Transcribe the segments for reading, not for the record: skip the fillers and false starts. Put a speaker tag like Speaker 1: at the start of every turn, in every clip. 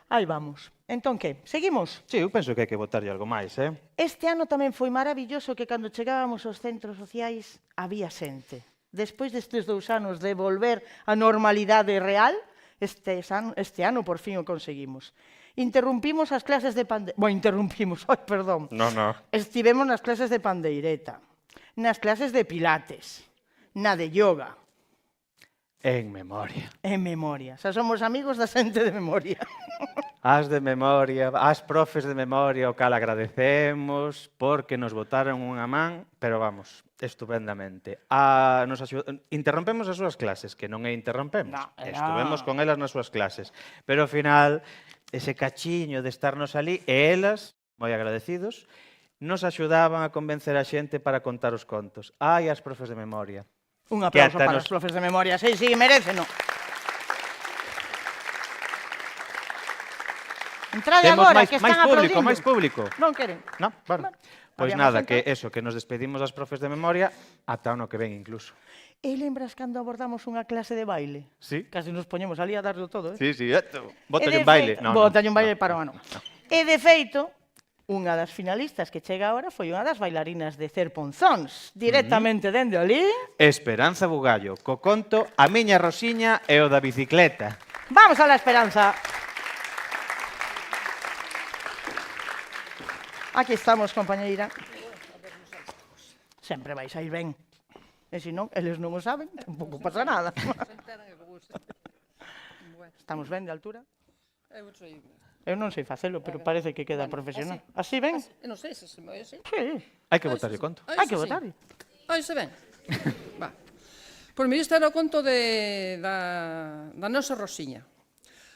Speaker 1: Aí vamos. Entón, que? Seguimos?
Speaker 2: Sí, eu penso que hai que botarlle algo máis,
Speaker 1: Este ano tamén foi maravilloso que cando chegábamos aos centros sociais había xente. Despois destes 2 anos de volver á normalidade real, este ano por fin o conseguimos. Interrumpimos as clases de pandeireta. Bueno, interrumpimos, perdón.
Speaker 2: No.
Speaker 1: Estivemos nas clases de pandeireta, nas clases de pilates, na de yoga.
Speaker 2: En memoria.
Speaker 1: En memoria. Xa somos amigos da xente de memoria.
Speaker 2: As de memoria, as profes de memoria, o cal agradecemos porque nos botaron unha man, pero vamos, estupendamente. Interrompemos as súas clases, que non é interrompemos.
Speaker 1: No,
Speaker 2: Estuvemos con elas nas súas clases. Pero ao final, ese cachiño de estarnos ali, e elas, moi agradecidos, nos axudaban a convencer a xente para contar os contos. Ai, as profes de memoria.
Speaker 1: Un aplauso para os profes de memoria. Sí, meréceno. Entrade agora, que están aplaudindo.
Speaker 2: Máis público.
Speaker 1: Non queren.
Speaker 2: No, bueno. Pois nada, que eso, que nos despedimos das profes de memoria ata o ano que ven incluso.
Speaker 1: E lembras cando abordamos unha clase de baile?
Speaker 2: Sí.
Speaker 1: Casi nos poñemos ali a darlo todo,
Speaker 2: Sí, bótalle un baile.
Speaker 1: Bótalle un baile para o ano. E de feito, unha das finalistas que chega agora foi unha das bailarinas de Cerponzóns, directamente dende ali.
Speaker 2: Esperanza Bugallo, co conto A miña Rosiña e o da bicicleta.
Speaker 1: Vamos a la Esperanza. Aquí estamos, compañeira. Sempre vais a ir ben. E se non, eles non o saben, tampouco pasa nada. Estamos ben de altura? Eu non sei facelo, pero parece que queda profesional. Así ben?
Speaker 3: Non sei se me oye así.
Speaker 1: Sí.
Speaker 2: Hai que botarlle conto.
Speaker 1: Hai que botarlle.
Speaker 3: Aí se ben. Va. Pois mira, este era o conto da nosa Rosiña.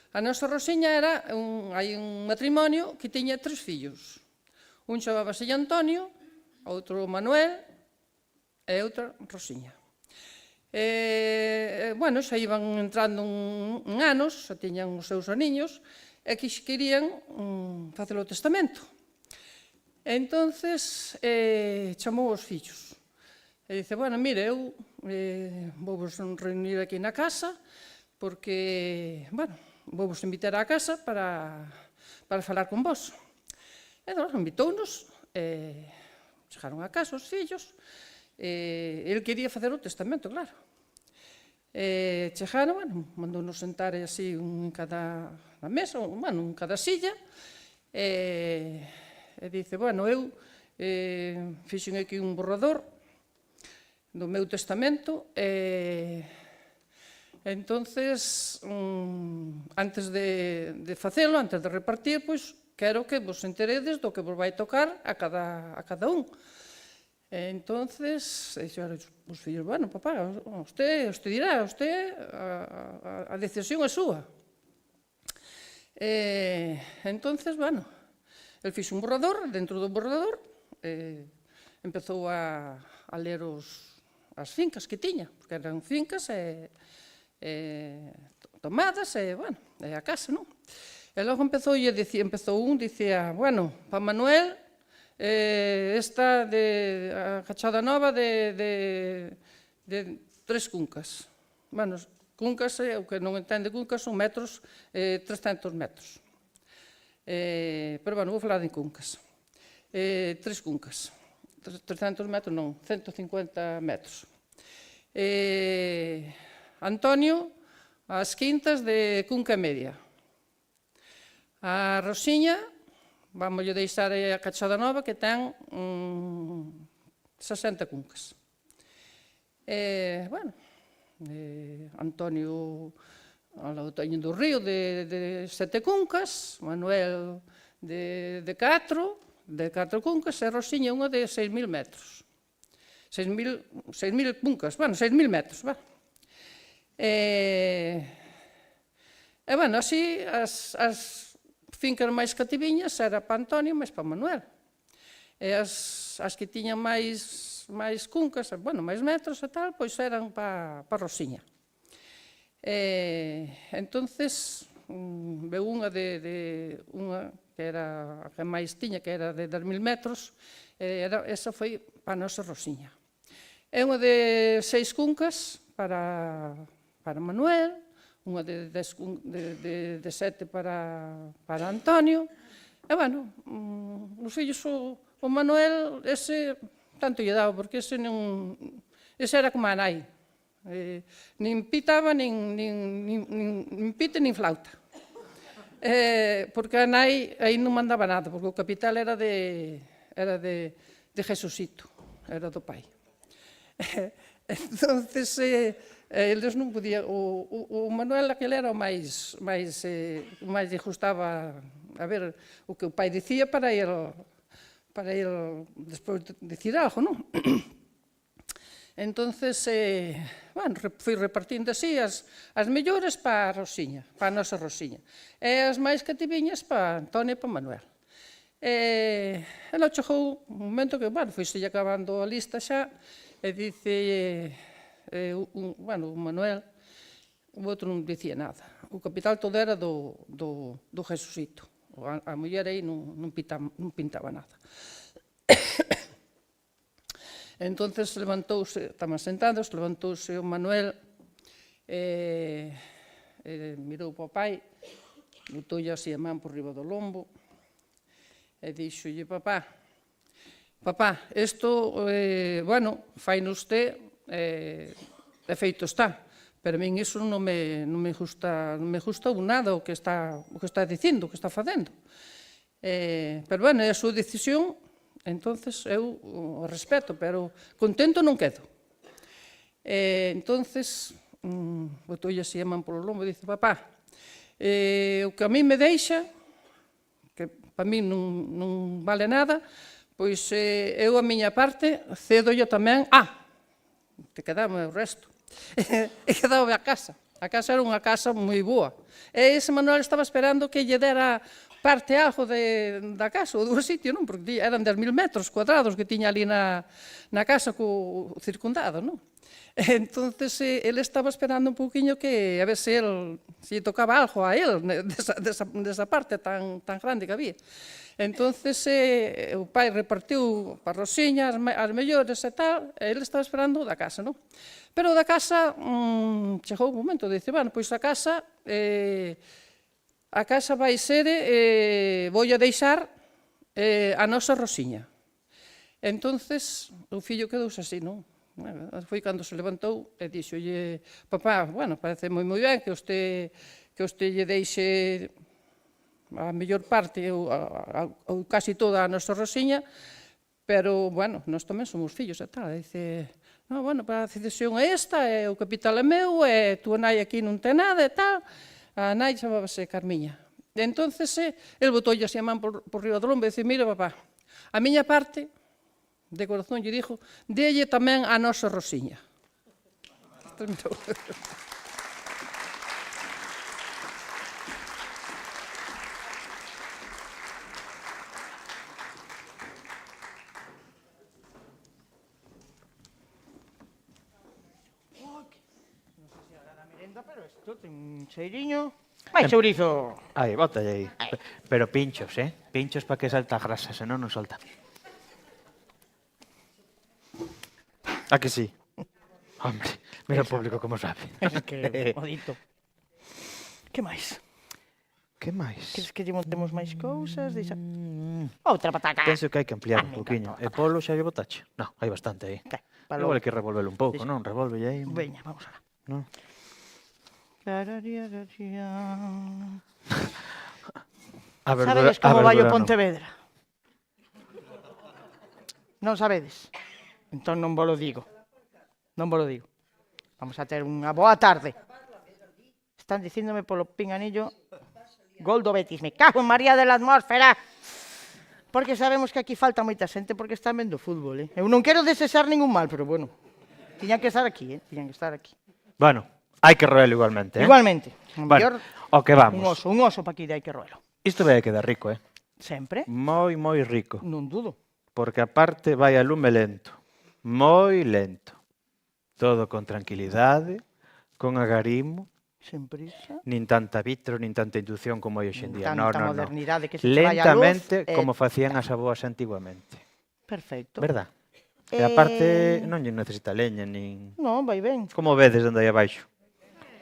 Speaker 3: A nosa Rosiña era hai un matrimonio que tiña 3 fillos. Un chamábase Antonio, outro Manuel e outra Rosiña. Bueno, xa iban entrando en anos, xa tiñan os seus aniños, e que querían facer o testamento. Entonces, chamou os fillos. E dice, bueno, mire, eu vou-vos reunir aquí na casa, porque, bueno, vou-vos invitar á casa para falar con vos. Entón, invitounos, chegaron a casa os fillos, el quería facer o testamento, claro. Chegaron, bueno, mandounos sentar así un en cada mesa, bueno, un en cada silla, e dice, bueno, eu fixen aquí un borrador do meu testamento, entonces, antes de facelo, antes de repartir, pois, quero que vos enteredes do que vos vai tocar a cada un. Entonces, dixeron os fillos, bueno, papá, usted dirá, a decisión é súa. Entonces, bueno, el fixo un borrador, dentro do borrador, empezou a ler as fincas que tiña, porque eran fincas tomadas, bueno, e a casa, non? E logo empezou un, dicía, bueno, para Manuel, esta a cachada nova de 3 cuncas. Bueno, cuncas, o que non entende cuncas, son metros, 300 metros. Pero, bueno, vou falar de cuncas. 3 cuncas. 300 metros, non, 150 metros. Antonio, as quintas de cunca e media. A Rosiña, vamos a deixar a cachada nova, que ten 60 cuncas. Bueno, Antonio, ao teño do río, de 7 cuncas, Manuel de 4 cuncas, e Rosiña unha de 6.000 metros. 6.000 cuncas, bueno, 6.000 metros, va. E, bueno, así, as fincas máis cativiñas era para Antonio, máis para Manuel. E as que tiñan máis cuncas, bueno, máis metros e tal, pois eran para Rosiña. Entonces, veu unha que era a que máis tiña, que era de 10.000 metros, esa foi para a nosa Rosiña. É unha de 6 cuncas para Manuel, unha de 7 para Antonio. E, bueno, os fillos, o Manuel, ese tanto lle daba, porque ese era como a nai. Nin pitaba, nin pite, nin flauta. Porque a nai aí non mandaba nada, porque o capital era de Jesucito, era do pai. Entonces, eles non podían, o Manuel aquele era o máis lle gustaba a ver o que o pai dicía para ir despois dicir algo, non? Entonces, bueno, fui repartindo así as mellores para a Rosiña, para a nosa Rosiña. E as máis que tiviñas para Antonio e para Manuel. E logo chegou un momento que, bueno, foi-se acabando a lista xa, e dice, bueno, o Manuel, o outro non dicía nada. O capital todo era do Jesucito. A muller aí non pintaba nada. Entonces levantouse, estaban sentados, levantouse o Manuel, mirou para o pai, botoulle así a man por riba do lombo, e dixolle, papá, isto, bueno, faino usted, de feito está, pero a min iso non me gustou nada o que está dicindo, o que está facendo. Pero, bueno, é a súa decisión. Entonces, eu o respeto, pero contento non quedo. Entonces, botoulle así a man polo lombo e dice, papá, o que a mí me deixa, que para mí non vale nada, pois eu a miña parte cedo yo tamén, te quedame o resto. E quedaba a casa. A casa era unha casa moi boa. E ese Manuel estaba esperando que lle dera parte algo da casa, ou do sitio, non? Porque eran 10.000 metros cuadrados que tiña ali na casa co circundado, non? Entonces, ele estaba esperando un pouquiño que a ver se lle tocaba algo a él desa parte tan grande que había. Entonces, o pai repartiu para Rosiña as mellores e tal, e ele estaba esperando da casa, non? Pero da casa, chegou un momento, dice, bueno, pois a casa vai ser, vou a deixar a nosa Rosiña. Entonces, o fillo quedouse así, non? Foi cando se levantou e dixolle, papá, bueno, parece moi ben que usted lle deixe a mellor parte ou casi toda a nosa Rosiña, pero, bueno, nós tamén somos fillos e tal. Dice, no, bueno, a decisión é esta, o capital é meu, e tua nai aquí non ten nada e tal. A nai chamábase Carmiña. E entonces, el botoulle así a man por riba do lombo e dice, mira, papá, a miña parte, de corazón lle dixo, délle tamén a nosa Rosiña.
Speaker 1: Pero isto ten un cheiriño. Vai, chourizo!
Speaker 2: Aí, bótalle aí. Pero pinchos, pinchos para que salta a grasa, senón non solta. A que sí? Hombre, mira o público como sabe.
Speaker 1: Es que, odito. Que máis?
Speaker 2: Que máis?
Speaker 1: Queres que lle montemos máis cousas? Outra pataca.
Speaker 2: Penso que hai que ampliar un pouquiño. E polo xa lle botache? Non, hai bastante aí. Igual hai que revolvelo un pouco, non? Revolve aí.
Speaker 1: Veña, vamos alá.
Speaker 2: Non?
Speaker 1: Sabedes como vai o Pontevedra? Non sabedes? Entón non volo digo. Non volo digo. Vamos a ter unha boa tarde. Están dicíndome polo pinganillo gol do Betis. Me cago en María de la Atmósfera. Porque sabemos que aquí falta moita xente porque están vendo fútbol, Eu non quero desexar ningún mal, pero bueno. Tiñan que estar aquí, Tiñan que estar aquí.
Speaker 2: Bueno, hai que roelo igualmente,
Speaker 1: Igualmente.
Speaker 2: Bueno, o que vamos.
Speaker 1: Un oso pa aquí de hai que roelo.
Speaker 2: Isto vai a quedar rico,
Speaker 1: Sempre?
Speaker 2: Moi, moi rico.
Speaker 1: Non dudo.
Speaker 2: Porque aparte vai a lume lento. Moi lento. Todo con tranquilidade, con agarimo.
Speaker 1: Sen prisa.
Speaker 2: Nin tanta vitro, nin tanta inducción como hai hoxe en día.
Speaker 1: Tanta modernidade que se che vai a luz.
Speaker 2: Lentamente, como facían as aboas antiguamente.
Speaker 1: Perfecto.
Speaker 2: Verdad? E aparte non lle necesita leña, nin...
Speaker 1: Non, vai ben.
Speaker 2: Como vedes onde hai abaixo?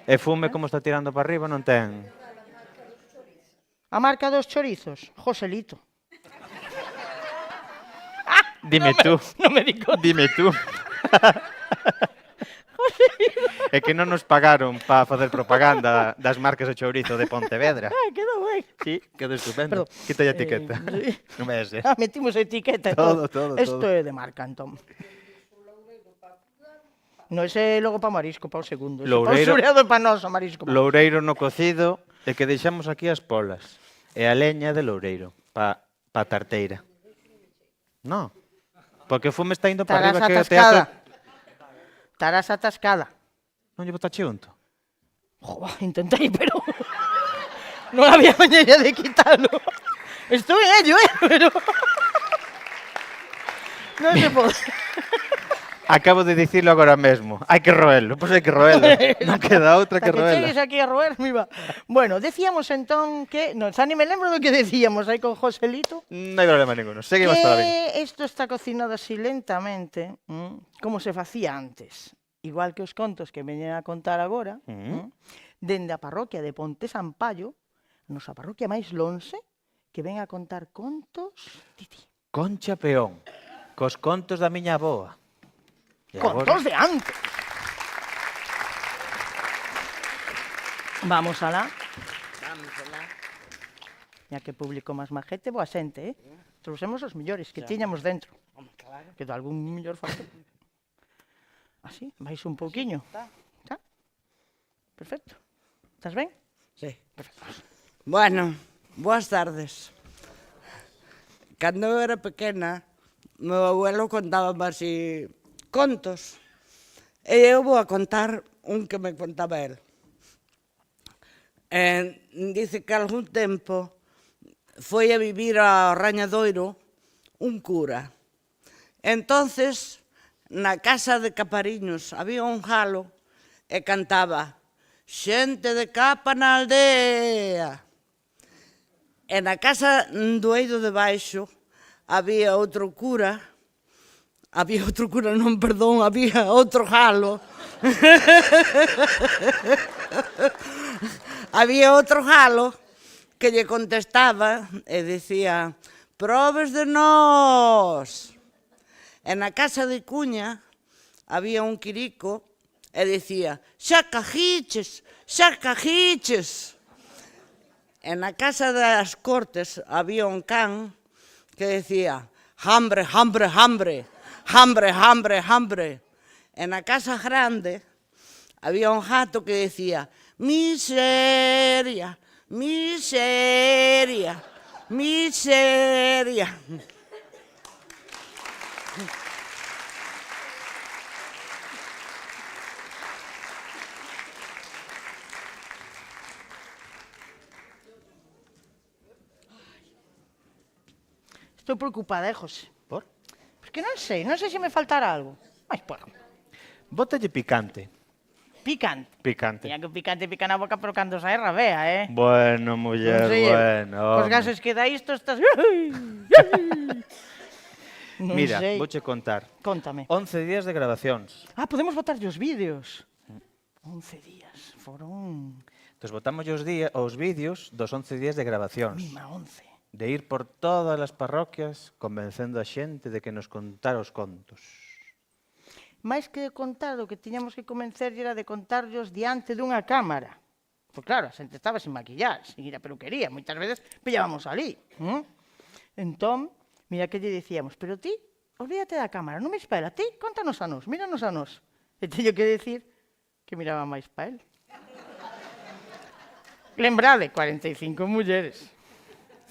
Speaker 2: E fume como está tirando para arriba non ten.
Speaker 1: A marca dos chorizos, Joselito.
Speaker 2: Dime tú.
Speaker 1: Non me digo.
Speaker 2: Dime tú. É que non nos pagaron para facer propaganda das marcas de chourizo de Pontevedra.
Speaker 1: Ai, quedou ben.
Speaker 2: Sí, quedou estupendo.
Speaker 1: Perdón.
Speaker 2: Quita a etiqueta.
Speaker 1: Sí.
Speaker 2: Non me des,
Speaker 1: Metimos etiqueta e
Speaker 2: Todo,
Speaker 1: todo.
Speaker 2: todo,
Speaker 1: Isto
Speaker 2: todo.
Speaker 1: é de marca, entón. No, ese é logo para marisco, para o segundo. Ese
Speaker 2: Loureiro-
Speaker 1: para o xureado e para nós, o marisco.
Speaker 2: Loureiro no cocido e que deixamos aquí as polas. E a leña de loureiro pa tarteira. No. Porque o fume está indo para
Speaker 1: Estarás
Speaker 2: arriba que o
Speaker 1: atascada.
Speaker 2: teatro...
Speaker 1: Estarás atascada.
Speaker 2: Non lle botache unto?
Speaker 1: Joder, intentei, pero non había maneira de quitalo. Estou en ello, pero non se pode.
Speaker 2: Acabo de dicirlo agora mesmo. Hai que roelo, pois hai que roelo. Non queda outra que
Speaker 1: Hasta que chegues
Speaker 2: roela.
Speaker 1: aquí a roer, mi va. Bueno, decíamos entón que... Non, xa ni me lembro do que decíamos aí con Joselito.
Speaker 2: Non hai problema ninguno. Seguimos para ben.
Speaker 1: Que isto está cocinado así lentamente, como se facía antes. Igual que os contos que veñen a contar agora, dende a parroquia de Ponte Sampaio, a nosa parroquia máis lonxe, que ven a contar contos... Titi.
Speaker 2: Concha Peón, cos contos da miña avoa. E
Speaker 1: Contos de antes. Vamos alá. Ya que público máis majete, boa xente, Trouxemos os millores que tiñamos dentro. Que de algún millor falta. Así, vais un pouquiño. Tá? Perfecto. Estás ben?
Speaker 4: Sí. Bueno, boas tardes. Cando eu era pequena, meu abuelo contaba así contos. E eu vou a contar un que me contaba el. Dice que algún tempo foi a vivir ao Rañadoiro un cura. Entonces, na casa de Capariños había un jalo e cantaba xente de capa na aldea. E na casa do eido de baixo había outro cura, había outro jalo. Había outro jalo que lle contestaba e dicía probes de nós. E na casa de Cuña había un quirico e dicía xa cajiches, xa cajiches. E na casa das Cortes había un can que decía hambre, hambre, hambre, hambre, hambre, hambre. E na casa grande había un gato que decía miseria, miseria, miseria.
Speaker 1: Estou preocupada, José?
Speaker 2: Por?
Speaker 1: Porque non sei se me faltará algo. Mas, por,
Speaker 2: Bótalle picante.
Speaker 1: picante.
Speaker 2: Picante.
Speaker 1: Mira que o picante pica na boca, pero cando sae rabea,
Speaker 2: Bueno, muller,
Speaker 1: Non sei,
Speaker 2: bueno.
Speaker 1: Os
Speaker 2: home.
Speaker 1: gases que dá isto estás... Non
Speaker 2: Mira,
Speaker 1: sei.
Speaker 2: vouche contar.
Speaker 1: Contáme.
Speaker 2: 11 días de grabacións.
Speaker 1: Ah, podemos botarlle os vídeos. 11 días. Foron...
Speaker 2: Entón, botamos os vídeos dos 11 días de grabacións.
Speaker 1: Mima, 11.
Speaker 2: De ir por todas as parroquias convencendo a xente de que nos contara os contos.
Speaker 1: máis que de contar, o que tiñamos que convencer era de contarlos diante dunha cámara. Pois claro, a xente estaba sin maquillar, sin ir a peluquería, moitas veces pillábamos ali. Entón, mira que lle dicíamos, pero ti, olvídate da cámara, non me espera, ti, contanos a nos, míranos a nos. E teño que decir que miraba máis pa él. Lembrade, 45 mulleres,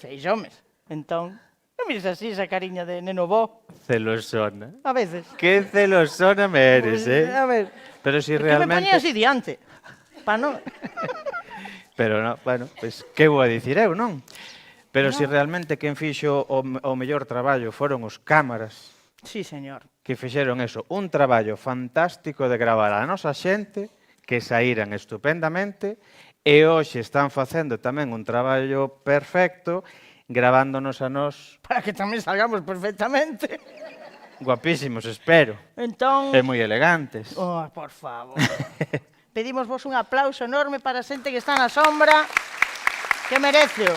Speaker 1: 6 homes. Entón, non mires así esa cariña de neno bo,
Speaker 2: Celosona.
Speaker 1: a veces.
Speaker 2: Que celosona me eres,
Speaker 1: A ver,
Speaker 2: Pero si
Speaker 1: es que me
Speaker 2: realmente...
Speaker 1: ponía así diante. Pa non...
Speaker 2: Pero no, bueno, pois que vou a dicir eu, non? Pero si realmente quen fixo o mellor traballo foron os cámaras
Speaker 1: Sí, señor.
Speaker 2: que fixeron eso, un traballo fantástico de gravar a nosa xente que saíran estupendamente e hoxe están facendo tamén un traballo perfecto grabándonos a nós
Speaker 1: Para que tamén salgamos perfectamente.
Speaker 2: guapísimos, espero,
Speaker 1: Entón...
Speaker 2: e moi elegantes.
Speaker 1: Oh, por favor. pedimos vos un aplauso enorme para a xente que está na sombra, que merece.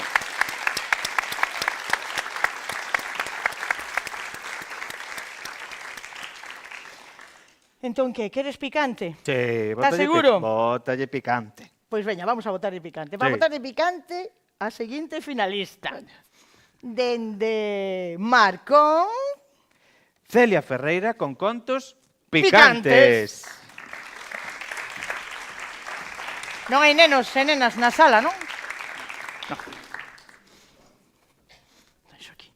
Speaker 1: Entón, que? Queres picante?
Speaker 2: Sí,
Speaker 1: Estás seguro?
Speaker 2: Bótalle picante.
Speaker 1: Pois veña, vamos a botar de picante. Va a
Speaker 2: Sí.
Speaker 1: botar de picante a seguinte finalista. Dende Marcón...
Speaker 2: Celia Ferreira con contos
Speaker 1: Picantes.
Speaker 2: picantes.
Speaker 1: Non hai nenos e nenas na sala, non? Non. Iso aquí.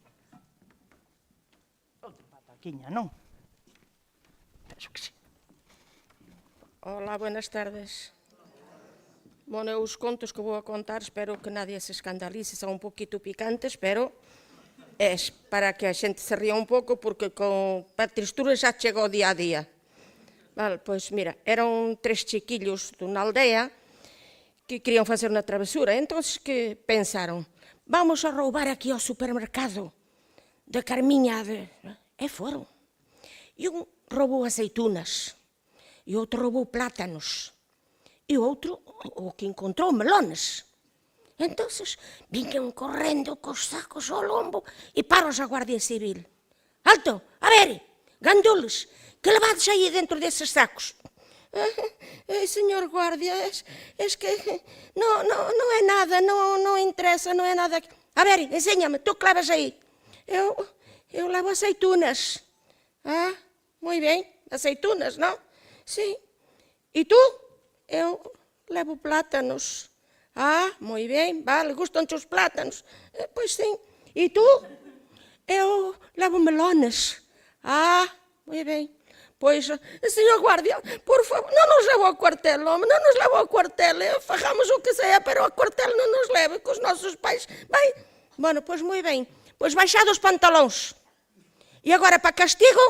Speaker 1: Outra pataquiña, non? Penso que sí.
Speaker 5: Hola, buenas tardes. Bueno, eu os contos que vou a contar, espero que nadie se escandalice, son un poquito picantes, pero es para que a xente se ría un pouco, porque con a tristura xa chegou día a día. Vale, pois mira, eran 3 chiquillos dunha aldea que querían facer unha travesura, entón que pensaron, vamos a roubar aquí ao supermercado de Carmiña, e foron. E un roubou aceitunas, e outro roubou plátanos, e o outro, o que encontrou, melones. Entonces, viñan correndo cos sacos ao lombo e paros a Guardia Civil. Alto, a ver, gandules, que levades aí dentro deses sacos? Señor guardia, es que non é nada, non interesa, non é nada. A ver, enséñame, tú que levas aí? Eu levo aceitunas. Ah, moi ben, aceitunas, non? Sí. E tú? Eu levo plátanos. Ah, moi ben, vale, gustan os plátanos. Pois sim. E tú? Eu levo melones. Ah, moi ben. Pois, señor guardia, por favor, non nos levo ao cuartel, home, non nos levo ao cuartel, fajamos o que sea, pero ao cuartel non nos leve, cos nosos pais. Vai, bueno, pois moi ben, pois baixad os pantalóns. E agora, para castigo,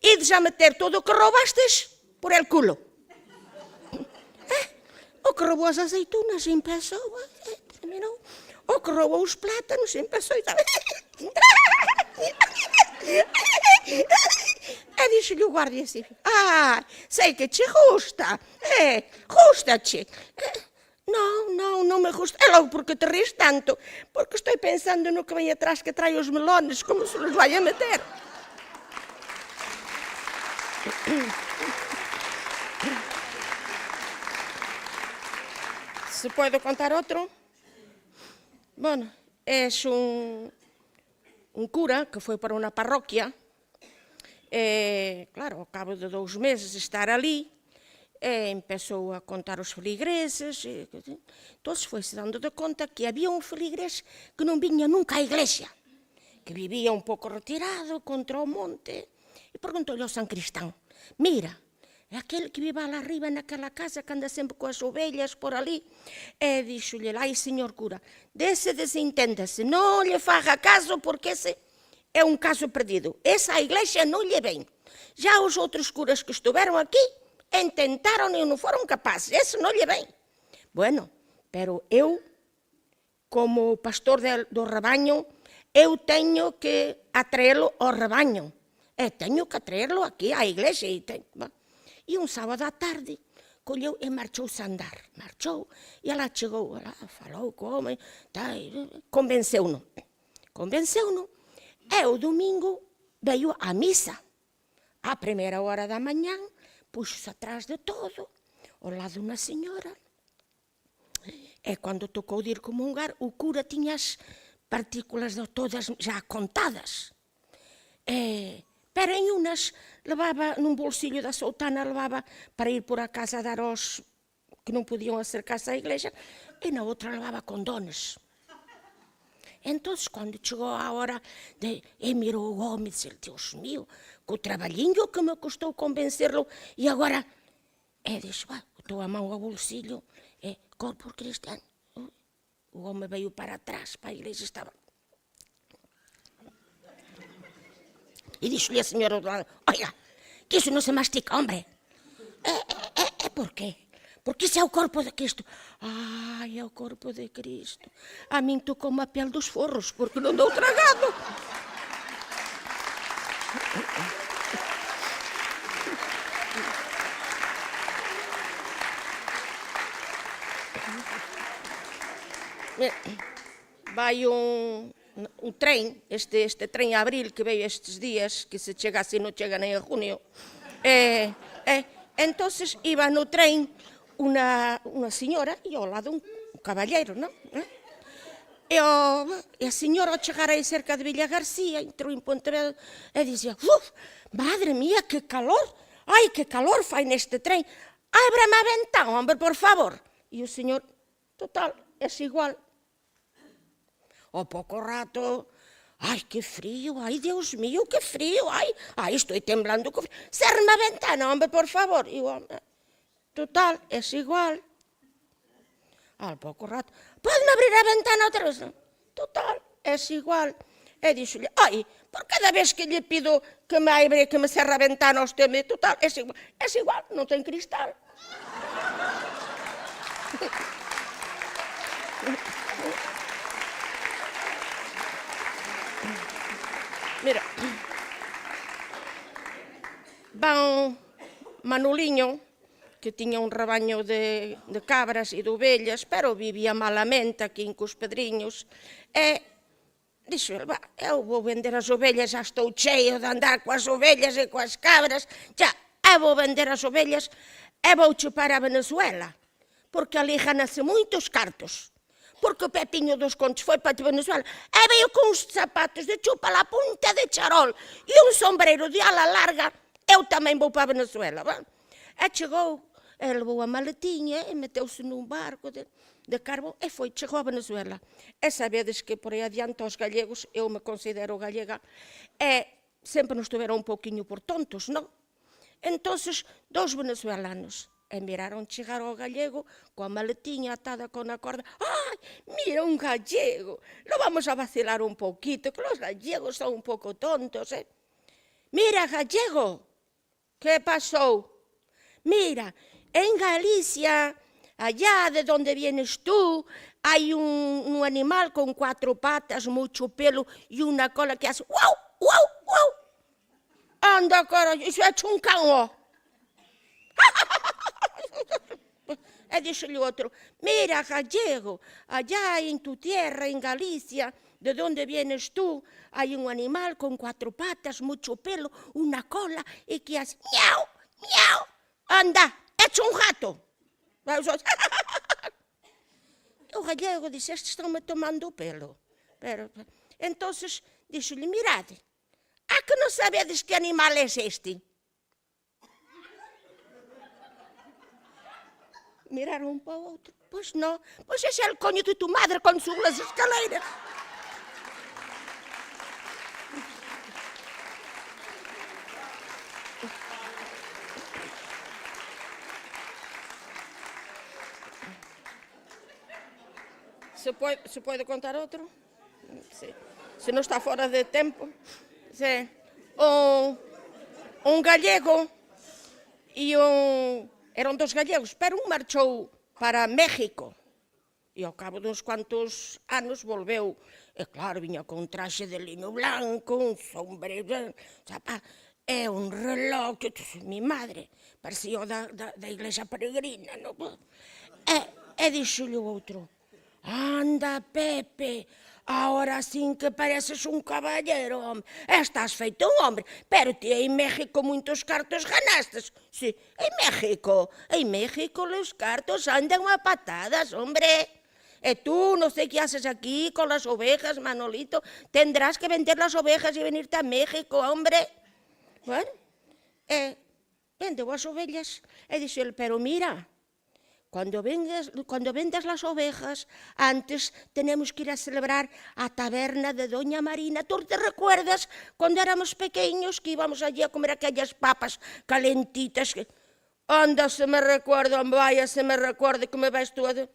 Speaker 5: ides a meter todo o que roubastes por el culo. O que roubou as aceitunas empezou, terminou. O que roubou os plátanos empezou e tal. E dixo-lhe o guardia civil, sei que che gusta, gusta-che. Non me gusta. E logo, porque te ríes tanto? Porque estou pensando no que vem atrás que trae os melones, como se los vai a meter. ¿Se puedo contar outro? Bueno, es un cura que foi para unha parroquia. Claro, ao cabo de 2 meses de estar ali, empezou a contar os feligreses. Entón, foi-se dando de conta que había un feligrés que non viña nunca á iglesia, que vivía un pouco retirado contra o monte. E perguntou-lhe ao San Cristán, mira, é aquele que vive lá arriba naquela casa que anda sempre coas ovelhas por ali. E dixo-lhe, ai, señor cura, dese desenténdase, non lle faga caso porque ese é un caso perdido. Esa iglesia non lle ven. Já os outros curas que estiveron aquí intentaron e non foron capaces. Ese non lle ven. Bueno, pero eu, como pastor do rebaño, eu teño que atraelo ao rebaño. E teño que atraelo aquí á iglesia. E un sábado á tarde, colleu e marchouse a andar. Marchou, e ela chegou, falou co home, convenceu-no. Convenceu-no. E o domingo veio a misa. A primeira hora da manhã, puxo-se atrás de todo, ao lado de unha señora. E cando tocou de ir comungar, o cura tiña as partículas de todas já contadas. Pero en unas levaba nun bolsillo da soutana, levaba para ir por a casa a dar aos que non podían acercarse á iglesia, e na outra levaba condones. Entón, cando chegou a hora de... mirou o home e disse, Deus mío, co trabalhinho que me custou convencerlo, e agora... E dixo, botou a mão ao bolsillo, corpo cristiano. O home veio para atrás, para a igreja, estaba... E dixo-lhe a señora, olha, que iso non se mastica, hombre. Por qué? Porque iso é o corpo de Cristo. Ai, é o corpo de Cristo. A min tocou-me a pel dos forros, porque non dou tragado. vai un tren, este tren Abril que veio estes días, que se chega así non chega nem a junio, entonces iba no tren unha señora e ao lado un caballero, non? E a señora ao chegar aí cerca de Villa García entrou en Pontevedra e dixía: madre mía, que calor, ai, que calor fai neste tren, ábrame a ventán, hombre, por favor. E o señor, total, é igual. Ao pouco rato, ai, que frío, ai, Deus mío, que frío, ai, estou temblando, que frío. Cerrame a ventana, hombre, por favor. E o hombre, total, é igual. Ao pouco rato, pode-me abrir a ventana outra vez? Total, é igual. E dixo-lhe: ai, por cada vez que lle pido que me abre, que me cerra a ventana, usted me... Total, é igual, non ten cristal. Mira, van Manoliño, que tiña un rabaño de cabras e de ovellas, pero vivía malamente aquí en Cos Pedriños, e dixo, eu vou vender as ovellas, xa estou cheio de andar coas ovellas e coas cabras, eu vou vender as ovellas e vou chupar a Venezuela, porque ali ganase moitos cartos. Porque o Pepiño dos Contos foi para Venezuela e veio con uns zapatos de chupa la punta de charol e un sombreiro de ala larga, eu tamén vou para Venezuela. E chegou, levou a maletiña e meteuse nun barco de carbón e chegou a Venezuela. E sabedes que por aí adiante os gallegos, eu me considero gallega, sempre nos tuveron un pouquiño por tontos, non? Entonces, dous venezuelanos miraron chegar ao gallego coa maletiña atada con a corda. Ai, mira un gallego, lo vamos a vacilar un poquito, que los gallegos son un pouco tontos, Mira, gallego, que pasou? Mira, en Galicia, allá de donde vienes tú, hai un animal con 4 patas, mucho pelo e unha cola que hace uau, uau, uau. Anda, carallo, iso é un can, ó. E dixo-lhe outro: mira, gallego, allá en tu tierra, en Galicia, de donde vienes tú, hai un animal con 4 patas, mucho pelo, unha cola e que hace miau, miau. Anda, éche un gato. O gallego dixe: estes están-me tomando o pelo. Entonces, dixo-lhe: mirade, que non sabedes que animal é este? Miraron un para o outro. Pois non, pois ese é o coño de tu madre cando subo as escaleiras. Se pode contar outro? Sí. Se non está fora de tempo. Sí. Un gallego e eran 2 gallegos, pero un marchou para México e ao cabo duns cuantos anos volveu, e claro, viña con un traxe de lino blanco, un sombreiro, e un reloj, mi madre, parecía da iglesia peregrina, non? E dixo-lhe o outro: anda, Pepe, ahora sin que pareces un caballero, hombre. Estás feito un hombre, pero ti en México moitos cartos ganastes. Sí, en México los cartos andan a patadas, hombre. E tú, no sé qué haces aquí con las ovejas, Manolito. Tendrás que vender las ovejas y venirte a México, hombre. Bueno, vendeu as ovellas e dixo-le: pero mira, cuando vendas las ovejas, antes tenemos que ir a celebrar a taberna de Doña Marina. ¿Tú te recuerdas cuando éramos pequeños que íbamos allí a comer aquellas papas calentitas? Anda, se me recuerdo, vaya, se me recuerda que me ves tú. Bueno,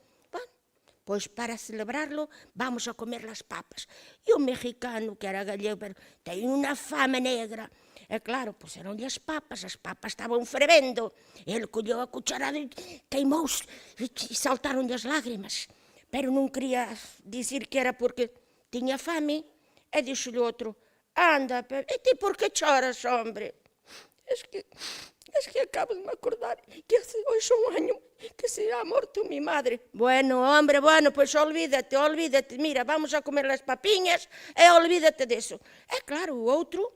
Speaker 5: pois para celebrarlo vamos a comer las papas. E o mexicano, que era gallego, pero ten unha fama negra. E claro, pois eran as papas estaban fervendo. El colleu a cucharada e queimouse e saltaron as lágrimas. Pero non quería dicir que era porque tiña fame. E dixo-lhe outro: anda, e ti por que choras, hombre? Es que acabo de me acordar que hace hoxe un año que se ha morto mi madre. Bueno, hombre, bueno, pois olvídate, mira, vamos a comer as papiñas e olvídate deso. E claro, o outro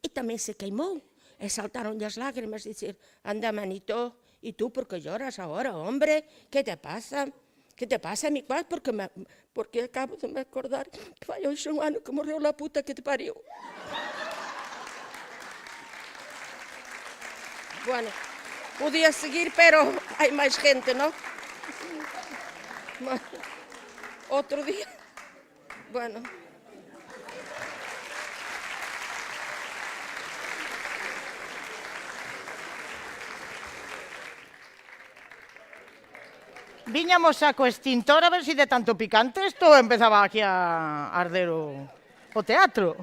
Speaker 5: e tamén se queimou. E saltaronlle as lágrimas, dicir, anda, manito, e tú por que lloras agora, hombre? Que te pasa? Que te pasa, mi cual? Porque acabo de me acordar que vai hoxe un ano que morreu la puta que te pariu. Bueno, podía seguir, pero hai máis gente, ¿no? Outro día. Bueno.
Speaker 1: Viñamos xa co extintor a ver se de tanto picante isto empezaba aquí a arder o teatro.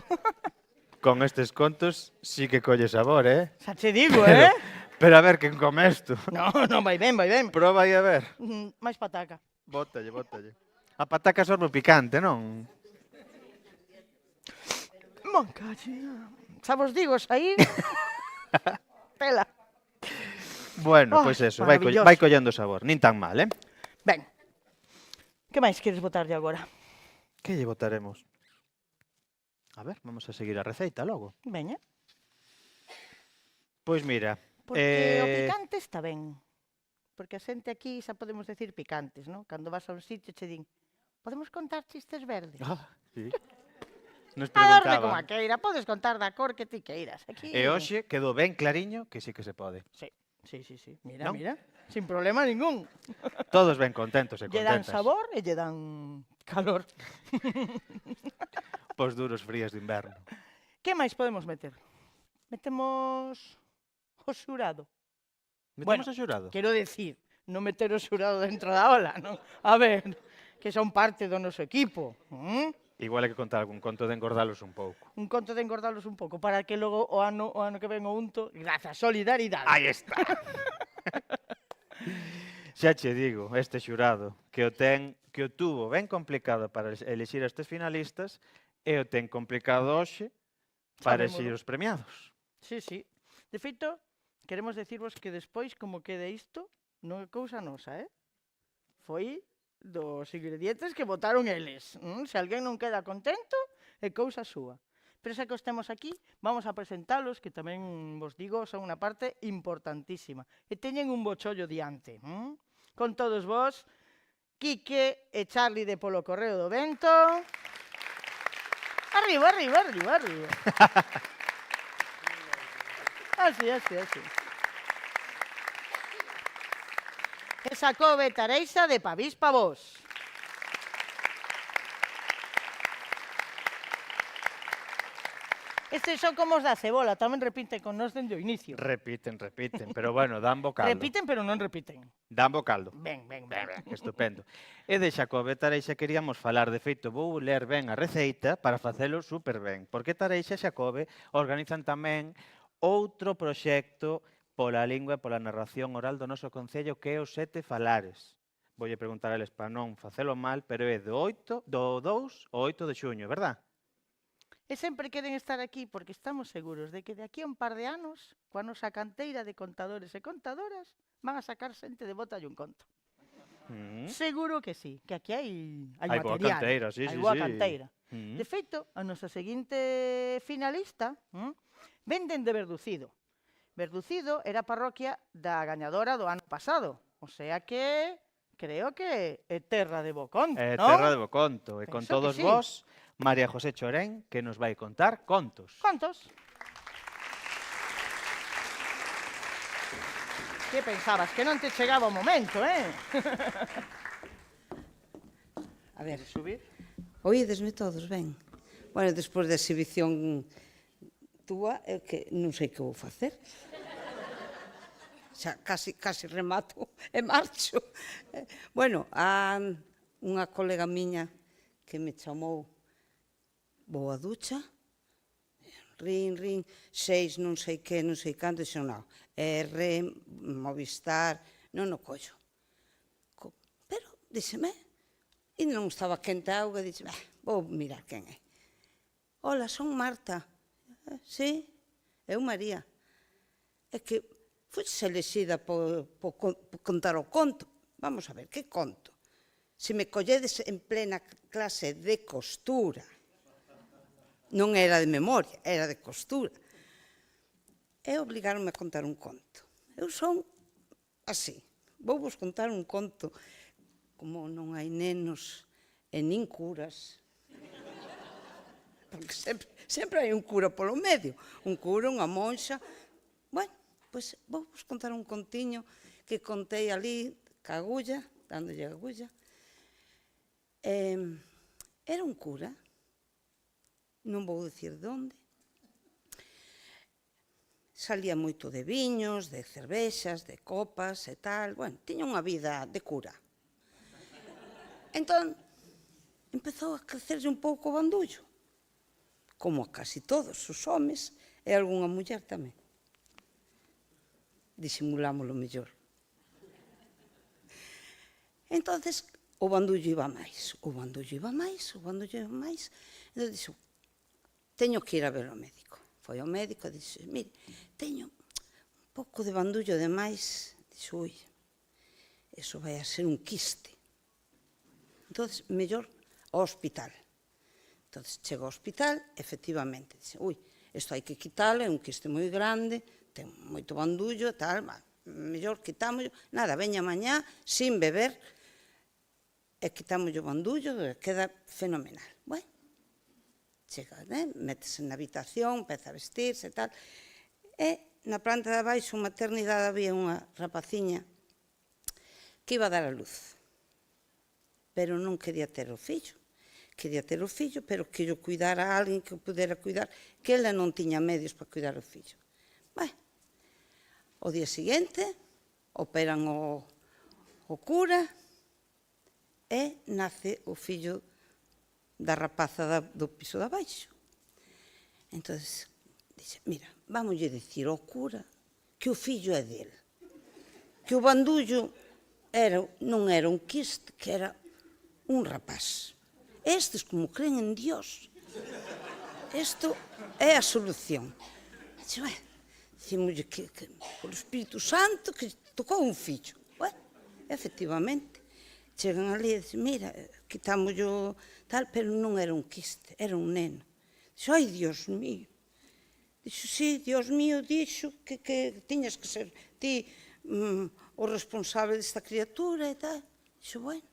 Speaker 2: Con estes contos sí que colle sabor,
Speaker 1: Xa che digo, eh?
Speaker 2: Pero a ver, quen come isto?
Speaker 1: No, non, vai ben, vai ben.
Speaker 2: Proba aí a ver.
Speaker 1: Máis pataca.
Speaker 2: Bótalle. A pataca sorbe o picante, non?
Speaker 1: Moncalle. Xa vos digo, aí... Pela.
Speaker 2: Bueno,
Speaker 1: Ai,
Speaker 2: pois eso,
Speaker 1: maravilloso.
Speaker 2: vai collendo sabor. Nin tan mal,
Speaker 1: Ben. Que máis queres botarlle agora?
Speaker 2: Que lle botaremos? A ver, vamos a seguir a receita logo.
Speaker 1: Veña.
Speaker 2: Pois mira,
Speaker 1: Porque o picante está ben. Porque a xente aquí xa podemos decir picantes, non? Cando vas a un sitio che din, podemos contar chistes verdes?
Speaker 2: sí. Nos
Speaker 1: Adorne como
Speaker 2: preguntaba.
Speaker 1: a queira, podes contar da cor que ti queiras. Aquí...
Speaker 2: E hoxe quedou ben clariño que sí que se pode.
Speaker 1: Sí. Mira,
Speaker 2: Non?
Speaker 1: mira. Sin problema ningún.
Speaker 2: Todos ben contentos e
Speaker 1: Lle dan
Speaker 2: contentas.
Speaker 1: sabor e lle dan calor.
Speaker 2: Pos duros fríos de inverno.
Speaker 1: Que máis podemos meter? Metemos o xurado.
Speaker 2: Metemos a xurado?
Speaker 1: Quero decir, non meter o xurado dentro da ola, non? A ver, que son parte do noso equipo.
Speaker 2: Igual hai que contar algún conto de engordalos un pouco.
Speaker 1: Un conto de engordalos un pouco, para que logo o ano que ven o unto, grazas, solidaridade.
Speaker 2: Aí está. Xa che digo, este xurado, que o tuvo ben complicado para elixir estes finalistas e o ten complicado hoxe para elixir os premiados.
Speaker 1: Sí. De feito, queremos decirvos que despois, como quede isto, non é cousa nosa, Foi dos ingredientes que botaron eles. Se alguén non queda contento, é cousa súa. Pero xa que os temos aquí, vamos a presentalos, que tamén vos digo, son unha parte importantísima. E teñen un bochollo diante. Con todos vos, Quique e Charlie de Polo Correo do Vento. Arriba. Así. E Xacobe Tareixa de Pavís pa vos. Estes son como os da cebola, tamén repiten con nós dende o inicio.
Speaker 2: Repiten, pero bueno, dan bo caldo.
Speaker 1: Repiten, pero non repiten.
Speaker 2: Dan bo caldo.
Speaker 1: Ben.
Speaker 2: Estupendo. E de Xacobe Tareixa queríamos falar, de feito, vou ler ben a receita para facelo super ben, porque Tareixa e Xacobe organizan tamén outro proxecto pola lingua e pola narración oral do noso concello, que é os 7 falares. Voulle preguntar a eles para non facelo mal, pero é do 2 ao 8 de xuño, verdad?
Speaker 1: E sempre queren estar aquí porque estamos seguros de que de aquí a un par de anos, coa nosa canteira de contadores e contadoras, van a sacar xente de bota un conto. Seguro que sí, que aquí hai
Speaker 2: Hai boa
Speaker 1: material.
Speaker 2: canteira, sí.
Speaker 1: Hai boa canteira. De feito, a nosa seguinte finalista ven dende Verducido. Verducido era a parroquia da gañadora do ano pasado. O sea que creo que é terra de bo conto,
Speaker 2: É
Speaker 1: non?
Speaker 2: terra de bo conto. E con
Speaker 1: Penso que
Speaker 2: todos
Speaker 1: sí.
Speaker 2: vos, María José Chorén, que nos vai contar contos.
Speaker 1: Contos. Que pensabas? Que non te chegaba o momento,
Speaker 4: A ver,
Speaker 1: Subir?
Speaker 4: oídesme todos ben? Bueno, despois da exhibición túa, é que non sei que vou facer. Xa casi remato e marcho. Bueno, a unha colega miña que me chamou, vou á ducha, rin, 6, non sei que, non sei canto, e non, R, Movistar, non o collo. Pero, díxeme, e non estaba quente a auga, díxeme, vou mirar quen é. Hola, son Marta. Sí, eu María. é que foches elexida por contar o conto. Vamos a ver, que conto? Se me colledes en plena clase de costura, non era de memoria, era de costura, e obligaronme a contar un conto. Eu son así, vou vos contar un conto, como non hai nenos e nin curas, porque sempre hai un cura polo medio, un cura, unha monxa. Bueno, pois vou vos contar un contiño que contei ali, ca agulla, dándolle a agulla. Era un cura, non vou dicir de onde, salía moito de viños, de cervexas, de copas e tal. Bueno, tiña unha vida de cura. Entón, empezou a crecerlle un pouco o bandullo, como a casi todos os homes e algunha muller tamén. Disimulámoslo mellor. Entonces, o bandullo iba máis, o bandullo iba máis, o bandullo iba máis. Entón, dixo, teño que ir a ver ao médico. Foi ao médico e dixo, mire, teño un pouco de bandullo de máis. Dixo, ui, eso vai a ser un quiste. Entón, mellor ao hospital. Entón, chego ao hospital, efectivamente, dixe, ui, isto hai que quitalo, é un quiste moi grande, ten moito bandullo, tal, mellor quitámoslo, nada, veña mañá, sin beber, e quitámoslo o bandullo, queda fenomenal. Bueno, chega, métese na habitación, empeza a vestirse e tal, e na planta de abaixo, unha maternidade, había unha rapaciña que iba a dar a luz, pero non quería ter o fillo. Quería ter o fillo, pero que o cuidara a alguén que o pudera cuidar, que ela non tiña medios para cuidar o fillo. Bueno, o día seguinte, operan o cura e nace o fillo da rapaza do piso de abaixo. Entón, dixe, mira, vamos dicir ao cura que o fillo é dele, que o bandullo non era un quiste, que era un rapaz. Estes, como creen en Dios, isto é a solución. Dicimoslle que polo Espírito Santo que tocou un fillo. Bueno, efectivamente, chegan ali e dicen, mira, quitámoslo tal, pero non era un quiste, era un neno. Dixo, ai, Dios mío. Dixo, sí, Dios mío, dixo que tiñas que ser ti o responsable desta criatura e tal. Dixo, bueno,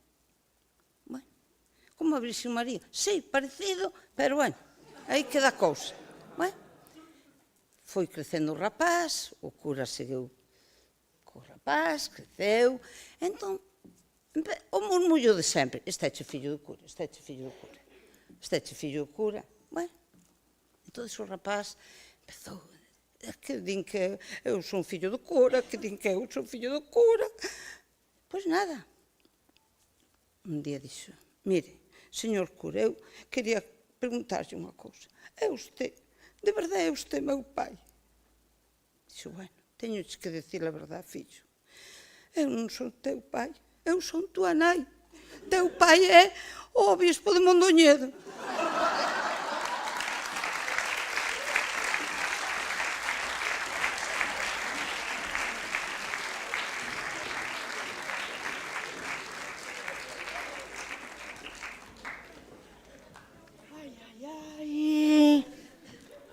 Speaker 4: como a Virxen María. Sí, parecido, pero bueno, aí queda a cousa. Bueno, foi crecendo o rapaz, o cura seguiu co rapaz, creceu. Entón, o murmullo de sempre, este é fillo do cura, este é fillo do cura, este é fillo do cura. Bueno, entón o rapaz empezou, que din que eu son fillo do cura, que din que eu son fillo do cura. Pois nada. Un día dixo, mire, señor cura, eu quería preguntarlle unha cousa. É usted, de verdade é usted meu pai? Dixo, bueno, teño que decir a verdade, fillo. Eu non son teu pai, eu son tua nai. Teu pai é o obispo de Mondoñedo.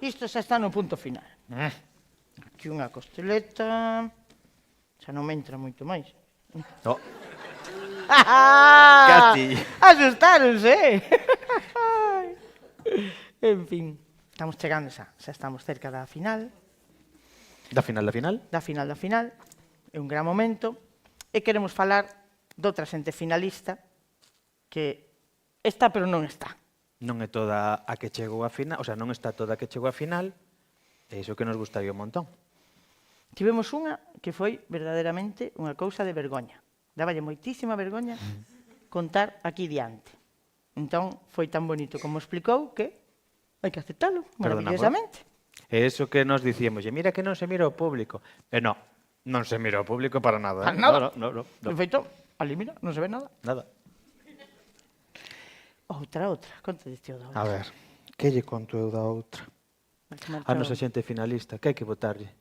Speaker 1: Isto xa está no punto final. Aquí unha costeleta. Xa non me entra moito máis.
Speaker 2: No. Cati.
Speaker 1: Asustáronse. En fin, estamos chegando xa estamos cerca da final.
Speaker 2: Da final?
Speaker 1: Da final. É un gran momento. E queremos falar doutra xente finalista que está, pero non está.
Speaker 2: Non é toda a que chegou a final, o sea, non está toda a que chegou a final, e iso que nos gustaría un montón.
Speaker 1: Tivemos unha que foi verdadeiramente unha cousa de vergoña. Dáballe moitísima vergoña contar aquí diante. Entón, foi tan bonito como explicou que hai que aceptalo maravillosamente.
Speaker 2: E iso que nos dicíamos, mira que non se mira o público. E non se mira o público para nada.
Speaker 1: Para nada.
Speaker 2: No.
Speaker 1: De feito, ali mira, non se ve nada.
Speaker 2: Nada.
Speaker 1: Outra. Conta deste o da outra.
Speaker 2: A ver, que lle conto eu da outra? A nosa xente finalista, que hai que votarlle?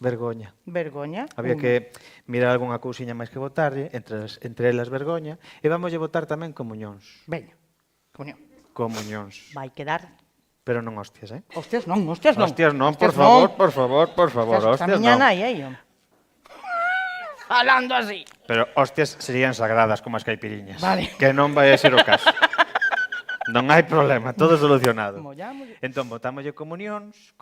Speaker 2: Vergoña.
Speaker 1: Vergoña.
Speaker 2: Había que mirar algunha cousiña máis que votarlle, entre elas vergoña, e vamos votar tamén comuñóns.
Speaker 1: Veña, coño,
Speaker 2: Comuñóns.
Speaker 1: vai quedar...
Speaker 2: Pero non hostias, eh?
Speaker 1: Hostias non, hostias non.
Speaker 2: Hostias non, por
Speaker 1: Hostias
Speaker 2: favor,
Speaker 1: non.
Speaker 2: por favor, por favor,
Speaker 1: Hostias,
Speaker 2: hostias
Speaker 1: a miña
Speaker 2: non.
Speaker 1: nai, home. Falando así.
Speaker 2: Pero hostias serían sagradas como as caipiriñas.
Speaker 1: Vale.
Speaker 2: Que non vai a ser o caso. Non hai problema, todo solucionado.
Speaker 1: Mollamos.
Speaker 2: Entón, botámoslle comuñóns,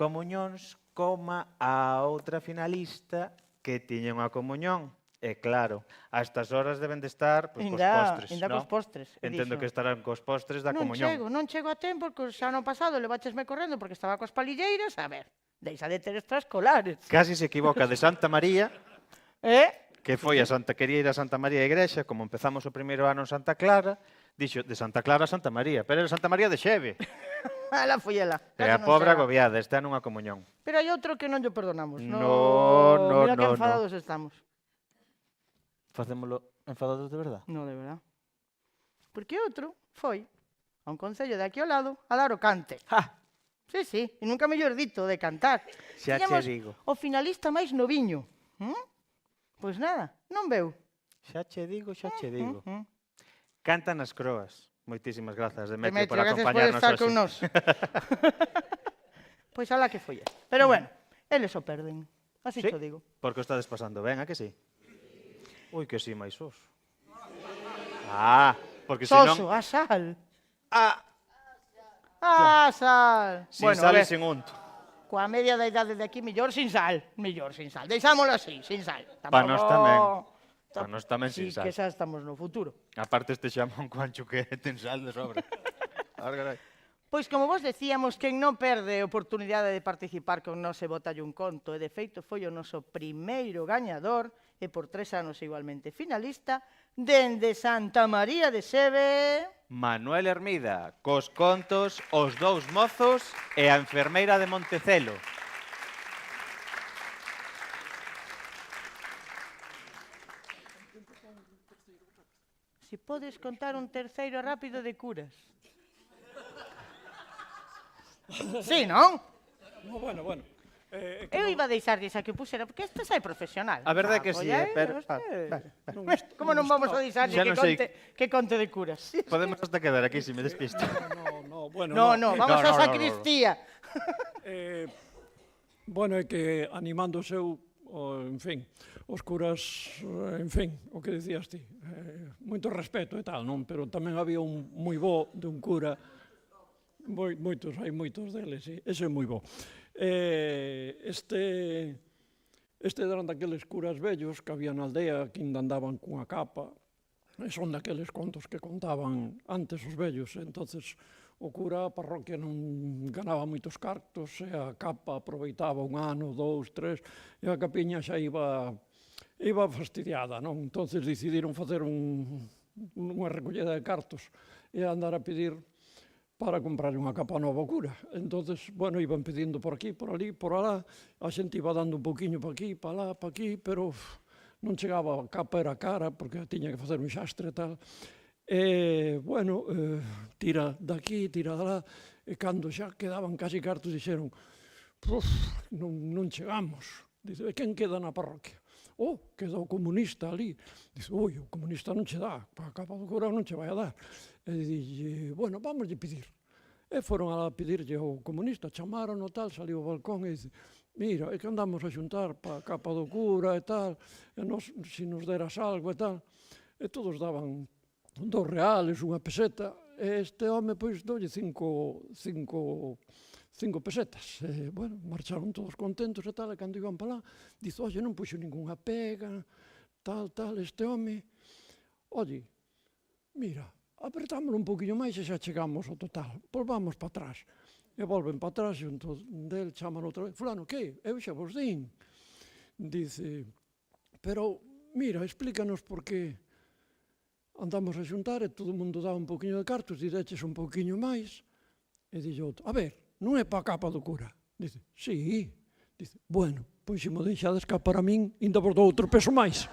Speaker 2: coma a outra finalista que tiña unha comuñón. E claro, a estas horas deben de estar cos postres,
Speaker 1: Inda
Speaker 2: non?
Speaker 1: cos postres. E
Speaker 2: Entendo
Speaker 1: dixo,
Speaker 2: que estarán cos postres da
Speaker 1: non
Speaker 2: comuñón.
Speaker 1: non chego a tempo, porque xa no pasado leváchesme correndo porque estaba coas palilleiras, a ver, deixa de ter extraescolares.
Speaker 2: Casi se equivoca de Santa María, que foi a Santa, quería ir a Santa María a Igrexa, como empezamos o primeiro ano en Santa Clara, dixo de Santa Clara a Santa María, pero era Santa María de Xeve.
Speaker 1: Ela foi ela.
Speaker 2: E a pobre agobiada, está nunha comuñón.
Speaker 1: Pero hai outro que non lle perdonamos.
Speaker 2: No,
Speaker 1: Mira que
Speaker 2: no.
Speaker 1: enfadados estamos.
Speaker 2: Facémolo enfadados de verdad?
Speaker 1: No, de verdad. Porque outro foi a un concello de aquí ao lado a dar o cante.
Speaker 2: ¡Ja!
Speaker 1: Sí, sí, e nunca mellor dito de cantar.
Speaker 2: Xa che
Speaker 1: Tiñamos
Speaker 2: digo.
Speaker 1: o finalista máis noviño. Pois nada, non veu.
Speaker 2: Xa che digo, xa che digo.
Speaker 1: Mm.
Speaker 2: Cantan as croas. Moitísimas grazas, Demetrio,
Speaker 1: Demetrio,
Speaker 2: por
Speaker 1: gracias por
Speaker 2: acompañarnos
Speaker 1: estar
Speaker 2: hoxe.
Speaker 1: con nós. Pois ala que foi. Pero bueno, eles o perden. Así
Speaker 2: Sí,
Speaker 1: te digo.
Speaker 2: porque o estades pasando ben, a que sí? Ui, que sí, máis sos. Ah, porque senón...
Speaker 1: Soso, a sal.
Speaker 2: Ah,
Speaker 1: A sal.
Speaker 2: sin
Speaker 1: Bueno,
Speaker 2: sal
Speaker 1: a
Speaker 2: e
Speaker 1: ver,
Speaker 2: sin unto.
Speaker 1: coa media da idade de aquí, mellor sin sal. Mellor sin sal. Deixámoslo así, sin sal.
Speaker 2: Pa nós tamén. Pa
Speaker 1: Tam-
Speaker 2: nós tamén
Speaker 1: sí,
Speaker 2: sin sal.
Speaker 1: que xa estamos no futuro.
Speaker 2: Aparte este xamón cuancho que ten sal de sobra. Carai.
Speaker 1: Pois como vos decíamos, quen non perde a oportunidade de participar con nós e botalle un conto, e de feito foi o noso primeiro gañador, e por 3 anos igualmente finalista, dende Santa María de Xeve...
Speaker 2: Manuel Hermida, cos contos Os dous mozos e a enfermeira de Montecelo.
Speaker 1: Si podes contar un terceiro rápido de curas. Sí, non?
Speaker 6: Bueno.
Speaker 1: Eu iba a deixarlles a que puxera, porque este xa é profesional.
Speaker 2: A verdade que sí, pero...
Speaker 1: Como non vamos a deixarlle
Speaker 2: Xa non sei.
Speaker 1: que conte de curas?
Speaker 2: Podemos hasta quedar aquí, se me despisto.
Speaker 6: Bueno,
Speaker 1: No, vamos
Speaker 2: No,
Speaker 1: á
Speaker 2: no.
Speaker 1: sacristía.
Speaker 6: Bueno, é que animando o seu, en fin, os curas, en fin, o que dicías ti, moito respeto e tal, non? Pero tamén había un moi bo de un cura, hai moitos deles, sí. Ese é moi bo. Este eran daqueles curas vellos que había na aldea que ainda andaban cunha capa, e son daqueles contos que contaban antes os vellos, entonces o cura a parroquia non ganaba moitos cartos, e a capa aproveitaba 1 ano, 2, 3, e a capiña xa iba fastidiada, non? Entonces decidiron facer unha recollida de cartos e andar a pedir para comprar unha capa nova ao cura. Entonces, bueno, iban pedindo por aquí, por ali, por alá, a xente iba dando un poquinho pa aquí, pa lá, pa aquí, pero non chegaba, a capa era cara, porque tiña que facer un xastre e tal. E, bueno, tira daqui, tira de lá, e cando xa quedaban casi cartos, dixeron, non chegamos. Dice, e quen queda na parroquia? Oh, queda o comunista ali. Dice, oi, o comunista non che dá, a capa do cura non che vai a dar. E dille, bueno, vamoslle pedir. E foron a pedirlle ao comunista, chamaron o tal, saliu ao balcón e dice, mira, é que andamos a xuntar pa capa do cura e tal, e nos, si nos deras algo e tal. E todos daban 2 reales, unha peseta, e este home, pois, doulle 5 pesetas. E, bueno, marcharon todos contentos e tal, e cando iban para lá, dice, oye, non puxo ningunha pega, tal, este home. Oye, mira, apertámoslo un poquinho máis e xa chegamos ao total. Volvamos para atrás. E volven para atrás, xunto del, chaman outra vez. Fulano, que? Eu xa vos din. Dice, pero, mira, explícanos por que andamos a xuntar e todo o mundo dá un poquinho de cartos, direches un poquinho máis. E dille outro, a ver, non é para a capa do cura. Dice, sí. Dice, bueno, pois se mo deixades cá para min, ainda vos dou outro peso máis.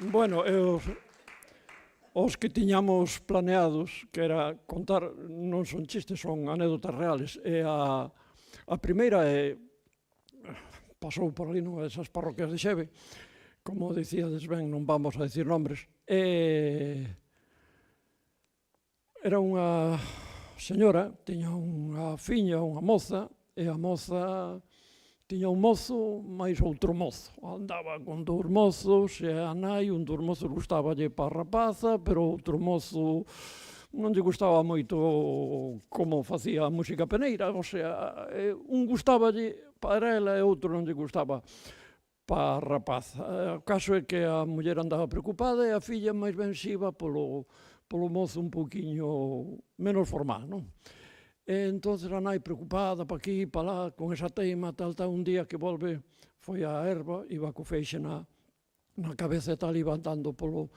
Speaker 6: Bueno, os que tiñamos planeados, que era contar, non son chistes, son anécdotas reales. E a primeira é, pasou por ali nunha desas parroquias de Xeve, como dicíades ben, non vamos a decir nombres, era unha señora, tiña unha fiña, unha moza, e a moza tiña un mozo máis outro mozo. Andaba con dous mozos e a nai, un dos mozos gustaballe para a rapaza, pero outro mozo non lle gustaba moito como facía a música peneira, o sea, un gustaballe para ela e outro non lle gustaba para a rapaza. O caso é que a muller andaba preocupada e a filla máis ben xiva polo mozo un pouquiño menos formal, non? E entonces a nai preocupada pa aquí, pa lá, con esa teima, tal, un día que volve, foi á erva, iba co feixe na cabeza e tal, iba andando polo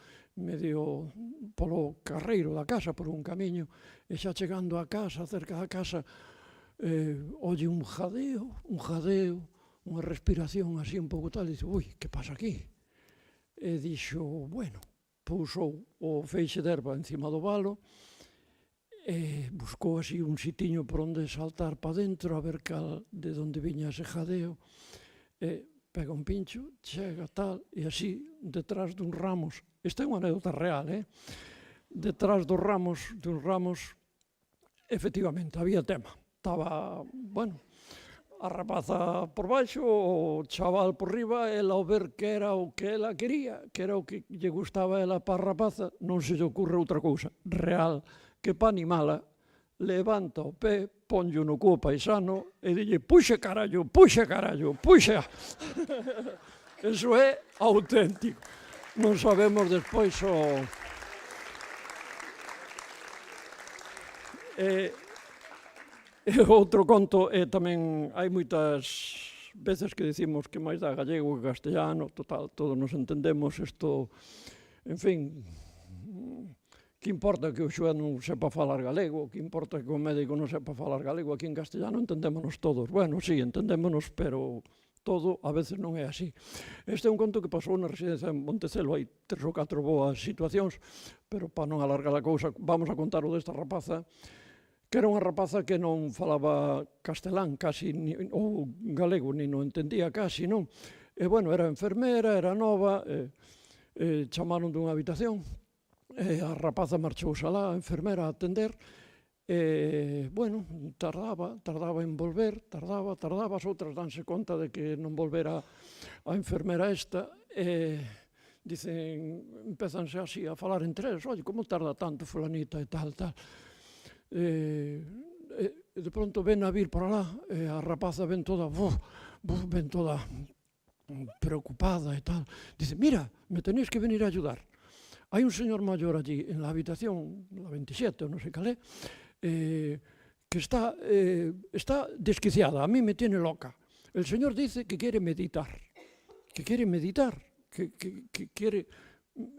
Speaker 6: carreiro da casa, por un camiño, e xa chegando á casa, cerca da casa, olle un jadeo, unha respiración así un pouco tal, e dice, ui, que pasa aquí? E dixo, bueno, pousou o feixe de erva encima do valo, e buscou así un sitiño por onde saltar para dentro a ver de onde viña ese jadeo, e pega un pincho, chega tal, e así, detrás dun ramos, esta é unha anécdota real, detrás dos ramos, efectivamente, había tema. Estaba, bueno, a rapaza por baixo, o chaval por riba, ela ao ver que era o que ela quería, que era o que lle gustaba ela para a rapaza, non se lle ocurre outra cousa real, que pa animala, levanta o pé, ponlle no cu paisano e dille, puxa carallo, puxa carallo, puxa. Eso é auténtico. Non sabemos despois o... E outro conto, tamén hai moitas veces que decimos que máis dá gallego que castellano, total, todos nos entendemos, isto, en fin, que importa que o Xoán non sepa falar galego, que importa que o médico non sepa falar galego, aquí en castellano entendémonos todos. Bueno, sí, entendémonos, pero todo a veces non é así. Este é un conto que pasou na residencia en Montecelo, hai 3 ou 4 boas situacións, pero para non alargar a cousa, vamos a contar o desta rapaza, que era unha rapaza que non falaba castelán casi, ou galego, ni non entendía casi, non? E, bueno, era enfermera, era nova, chamaron dunha habitación, e a rapaza marchouse alá, a enfermera, a atender, e, bueno, tardaba en volver, tardaba, as outras danse conta de que non volvera a enfermera esta, e empezanse así a falar entre eles, oi, como tarda tanto fulanita e tal, e de pronto ven a vir por alá, e a rapaza ven toda, ven toda preocupada e tal, dice, mira, me tenéis que venir a ayudar. Hai un señor maior allí en la habitación, la 27, non sei cal é, que está desquiciada, a mí me tiene loca. El señor dice que quiere meditar, que quiere...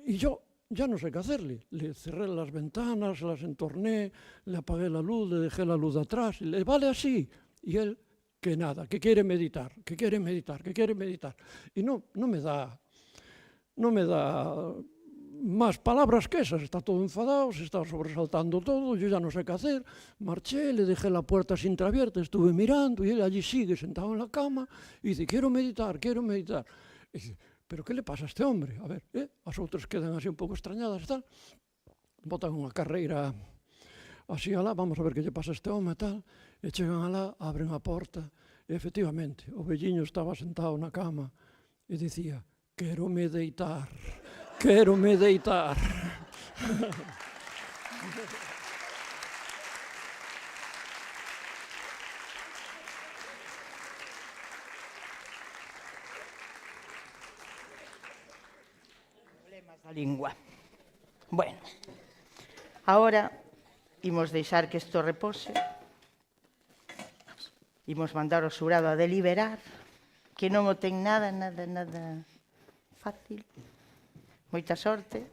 Speaker 6: Y yo ya no sé qué hacerle. Le cerré las ventanas, las entorné, le apagué la luz, le dejé la luz de atrás, y le vale así. Y él, que nada, que quiere meditar. Y no me da más palabras que esas, está todo enfadado, se está sobresaltando todo, yo ya no sé qué hacer, marché, le dejé la puerta así entreabierta, estuve mirando y él allí sigue sentado en la cama y dice, quiero meditar. Y dice, pero ¿qué le pasa a este hombre? A ver, as outras quedan así un pouco extrañadas e tal, botan unha carreira así alá, vamos a ver que lle pasa a este home e tal, e chegan alá, abren a porta, e efectivamente, o velliño estaba sentado na cama e dicía, quérome deitar.
Speaker 1: Problemas da lingua. Bueno, ahora imos deixar que isto repose. Imos mandar o xurado a deliberar, que non o ten nada fácil. Moita sorte.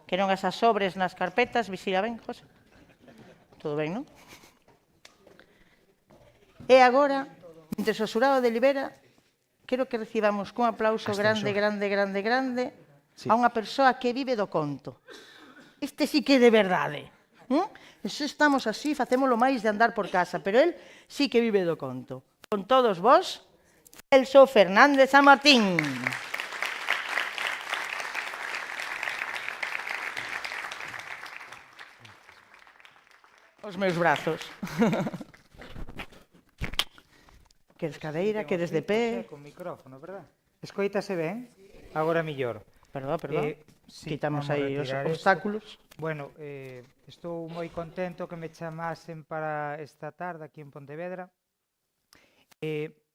Speaker 1: Que non as sobres nas carpetas, vixila ben, José. Todo ben, non? E agora, mentre o xurado delibera, quero que recibamos cun aplauso grande a unha persoa que vive do conto. Este sí que é de verdade. Eso estamos así, facémolo máis de andar por casa, pero el sí que vive do conto. Con todos vos, Celso Fernández San Martín. Os meus brazos. Queres cadeira, queres de pé?
Speaker 7: Con micrófono, verdad? Escoítase ben? Agora millor.
Speaker 1: Perdón.
Speaker 7: Sí,
Speaker 1: Quitamos
Speaker 7: vamos a
Speaker 1: aí os
Speaker 7: retirar isto.
Speaker 1: obstáculos.
Speaker 7: Bueno, estou moi contento que me chamasen para esta tarde aquí en Pontevedra.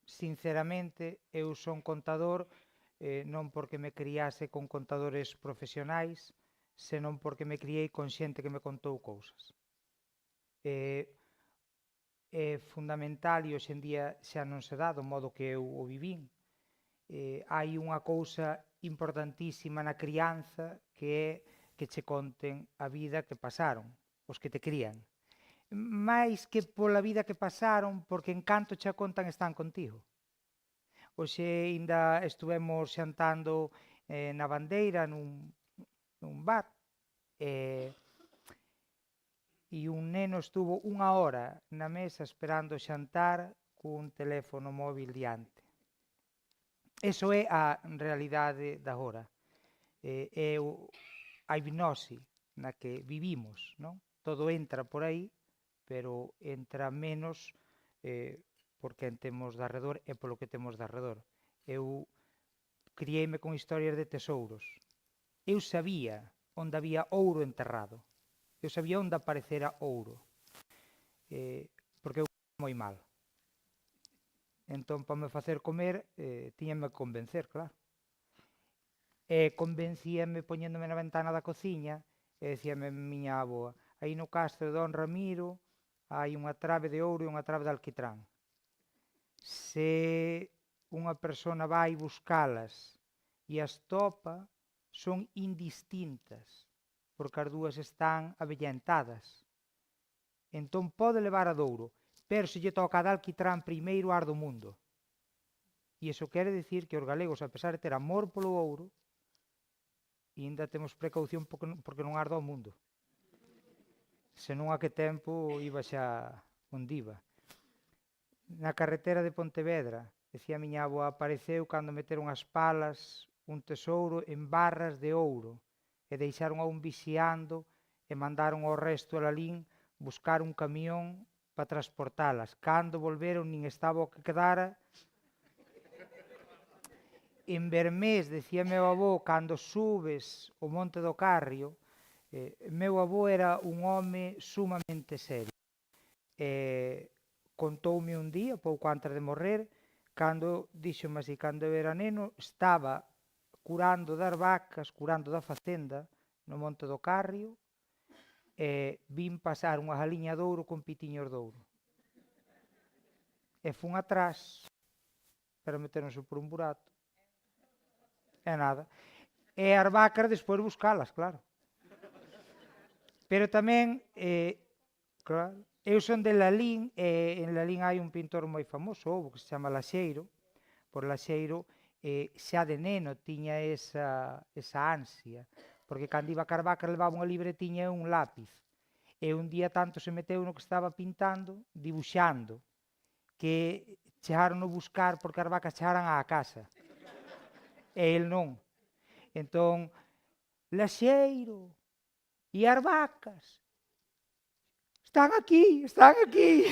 Speaker 7: Sinceramente, eu son contador non porque me criase con contadores profesionais, senón porque me criei con xente que me contou cousas. É fundamental e hoxe en día xa non se dá do modo que eu o vivín. Hai unha cousa importantísima na crianza que é que che conten a vida que pasaron, os que te crían. Mais que pola vida que pasaron, porque en canto che a contan están contigo. Hoxe ainda estuvemos xantando na Bandeira nun bar e un neno estuvo 1 hora na mesa esperando xantar cun teléfono móvil diante. Eso é a realidade da hora. É a hipnose na que vivimos, non? Todo entra por aí, pero entra menos por quen temos de arredor e polo que temos de arredor. Eu criei-me con historias de tesouros. Eu sabía onde había ouro enterrado. Eu sabía onde aparecera ouro. Porque eu moi mal. Entón, para me facer comer, tiñame que convencer, claro. Convencíame poñéndome na ventana da cociña e dicíame miña avoa: aí no castro de Don Ramiro hai unha trave de ouro e unha trave de alquitrán. Se unha persona vai buscalas e as topa, son indistintas, porque as dúas están avellentadas. Entón pode levar a Douro, pero se lle toca a de alquitrán primeiro arde o mundo. E iso quere dicir que os galegos, a pesar de ter amor polo ouro, ainda temos precaución porque non arde o mundo. Senón a que tempo iba xa onde iba. Na carretera de Pontevedra, decía a miña avoa, apareceu cando meteron as palas un tesouro en barras de ouro e deixaron a un vixiando e mandaron ao resto a Lalín buscar un camión para transportalas. Cando volveron nin estaba o que quedara. En Bermés, decía meu avó, cando subes o Monte do Carrio, meu avó era un home sumamente serio. Contoume un día, pouco antes de morrer, cando, díxome así, cando eu era neno, estaba curando das vacas, curando da facenda, no Monte do Carrio, e vin pasar unha galiña de ouro con pitiños de ouro. E fun atrás, pero meteronse por un burato. E nada. E as vacas despois buscalas, claro. Pero tamén, claro, eu son de Lalín, e en Lalín hai un pintor moi famoso, que se chama Laxeiro. Por Laxeiro, xa de neno tiña esa ansia, porque cando iba a car vacas levaba unha libretiña e un lápiz. E un día tanto se meteu no que estaba pintando, dibuixando, que chegaron a buscar porque as vacas chegaran á casa. E el non. Entón, Laxeiro, e as vacas? Están aquí, están aquí.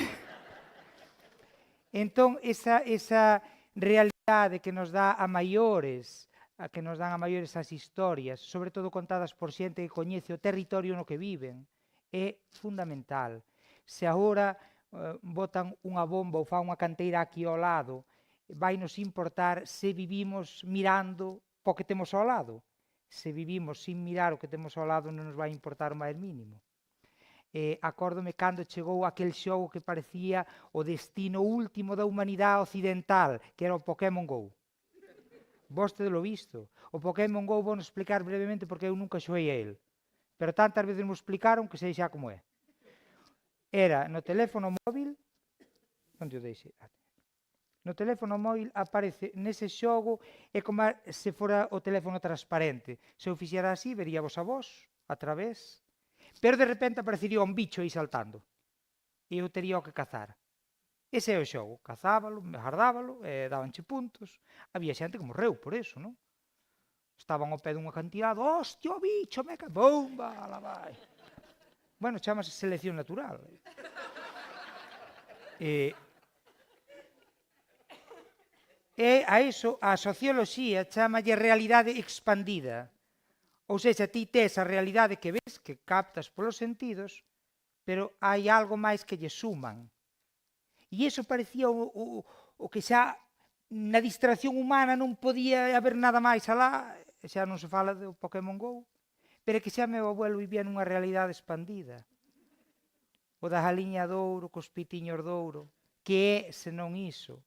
Speaker 7: Entón, esa realidade que nos dá a maiores, que nos dan a maiores as historias, sobre todo contadas por xente que coñece o territorio no que viven, é fundamental. Se agora botan unha bomba ou fan unha canteira aquí ao lado, vai nos importar se vivimos mirando o que temos ao lado. Se vivimos sin mirar o que temos ao lado non nos vai importar o máis mínimo. Acórdome cando chegou aquel xogo que parecía o destino último da humanidade occidental, que era o Pokémon GO. Vos tedelo visto. O Pokémon GO vou explicar brevemente porque eu nunca xoguei a el. Pero tantas veces me explicaron que sei xa como é. Era no teléfono móvil, onde o deixe? No teléfono móvil aparece nese xogo é como se fora o teléfono transparente. Se eu fixera así, veríamos a vos a través, pero de repente aparecería un bicho aí saltando e eu tería o que cazar. Ese é o xogo, cazábalo, gardábalo, dabanche puntos. Había xente que morreu por eso, non? Estaban ao pé dun acantilado, hostia, o bicho, me bomba, la vai. Bueno, chamase selección natural. E a iso a socioloxía chamalle realidade expandida. Ou seja, ti tes a realidade que ves, que captas polos sentidos, pero hai algo máis que lle suman. E iso parecía o que xa na distracción humana non podía haber nada máis alá, xa non se fala do Pokémon GO, pero que xa meu abuelo vivía nunha realidade expandida. O da galiña de ouro, cos pitiños de ouro, que é, senón iso?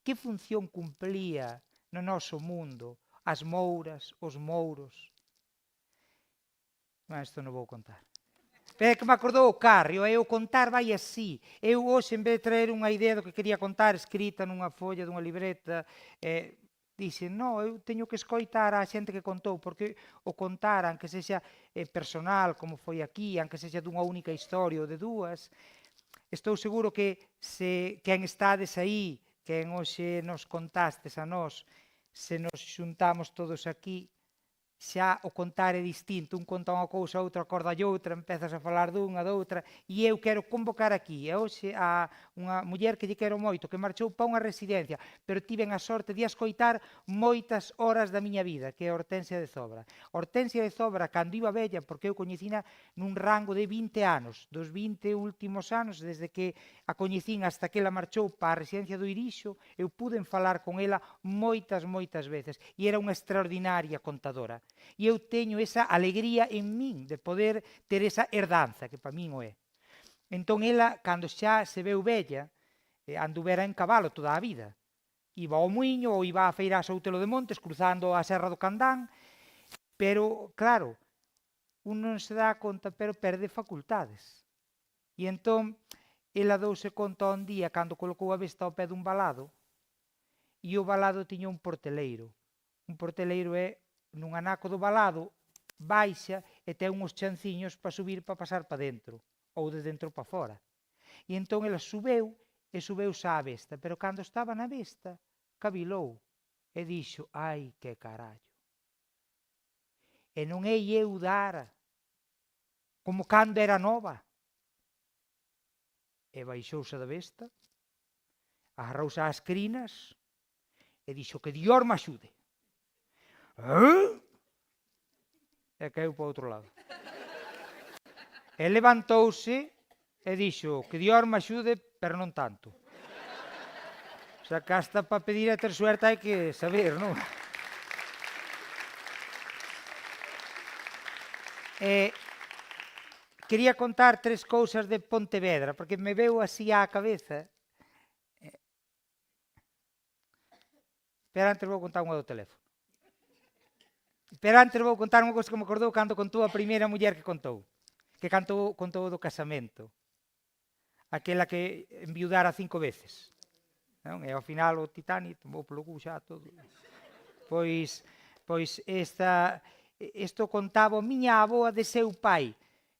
Speaker 7: Que función cumplía no noso mundo as mouras, os mouros? Isto non vou contar. Pero é que me acordou o Carrio, e o contar vai así. Eu hoxe, en vez de traer unha idea do que quería contar escrita nunha folla dunha libreta, dixen, non, eu teño que escoitar a xente que contou, porque o contar, aunque sexa personal, como foi aquí, aunque sexa dunha única historia ou de dúas, estou seguro que se quen estades aí, quen hoxe nos contastes a nós, se nos xuntamos todos aquí, xa o contar é distinto, un conta unha cousa, outro acorda outra, empezas a falar dunha, doutra, e eu quero convocar aquí, e hoxe a unha muller que lle quero moito, que marchou pa unha residencia, pero tiven a sorte de escoitar moitas horas da miña vida, que é Hortensia de Zobra. Hortensia de Zobra, cando iba bella, porque eu coñecina nun rango de 20 anos, dos 20 últimos anos, desde que a coñecín hasta que ela marchou pa a residencia do Irixo, eu pude falar con ela moitas veces, e era unha extraordinaria contadora. E eu teño esa alegría en min de poder ter esa herdanza, que para min o é. Entón, ela, cando xa se veu bella, anduvera en cabalo toda a vida. Iba ao muiño ou iba a feira a Soutelo de Montes, cruzando a Serra do Candán, pero, claro, un non se dá conta, pero perde facultades. E entón, ela douse conta un día, cando colocou a vista ao pé dun valado, e o valado tiña un porteleiro. Un porteleiro é nun anaco do valado, baixa e ten uns chanciños para subir para pasar para dentro, ou de dentro para fora. E entón ela subeu e subeuse á besta, pero cando estaba na besta, cavilou e dixo, ai, que carallo. E non hei eu dar como cando era nova. E baixouse da besta, agarrouse ás crinas e dixo que Dios me axude. E caeu para outro lado. E levantouse e dixo que Dios me axude, pero non tanto. O sea, que hasta para pedir a ter suerte hai que saber, non? Quería contar 3 cousas de Pontevedra, porque me veu así á cabeza. Pero antes vou contar unha do teléfono. Pero antes vou contar unha cousa que me acordou cando contou a primeira muller que contou do casamento. Aquela que enviudara 5 veces. Non? E ao final o Titanic tomou polo cu xa todo. Pois isto contaba miña avoa de seu pai,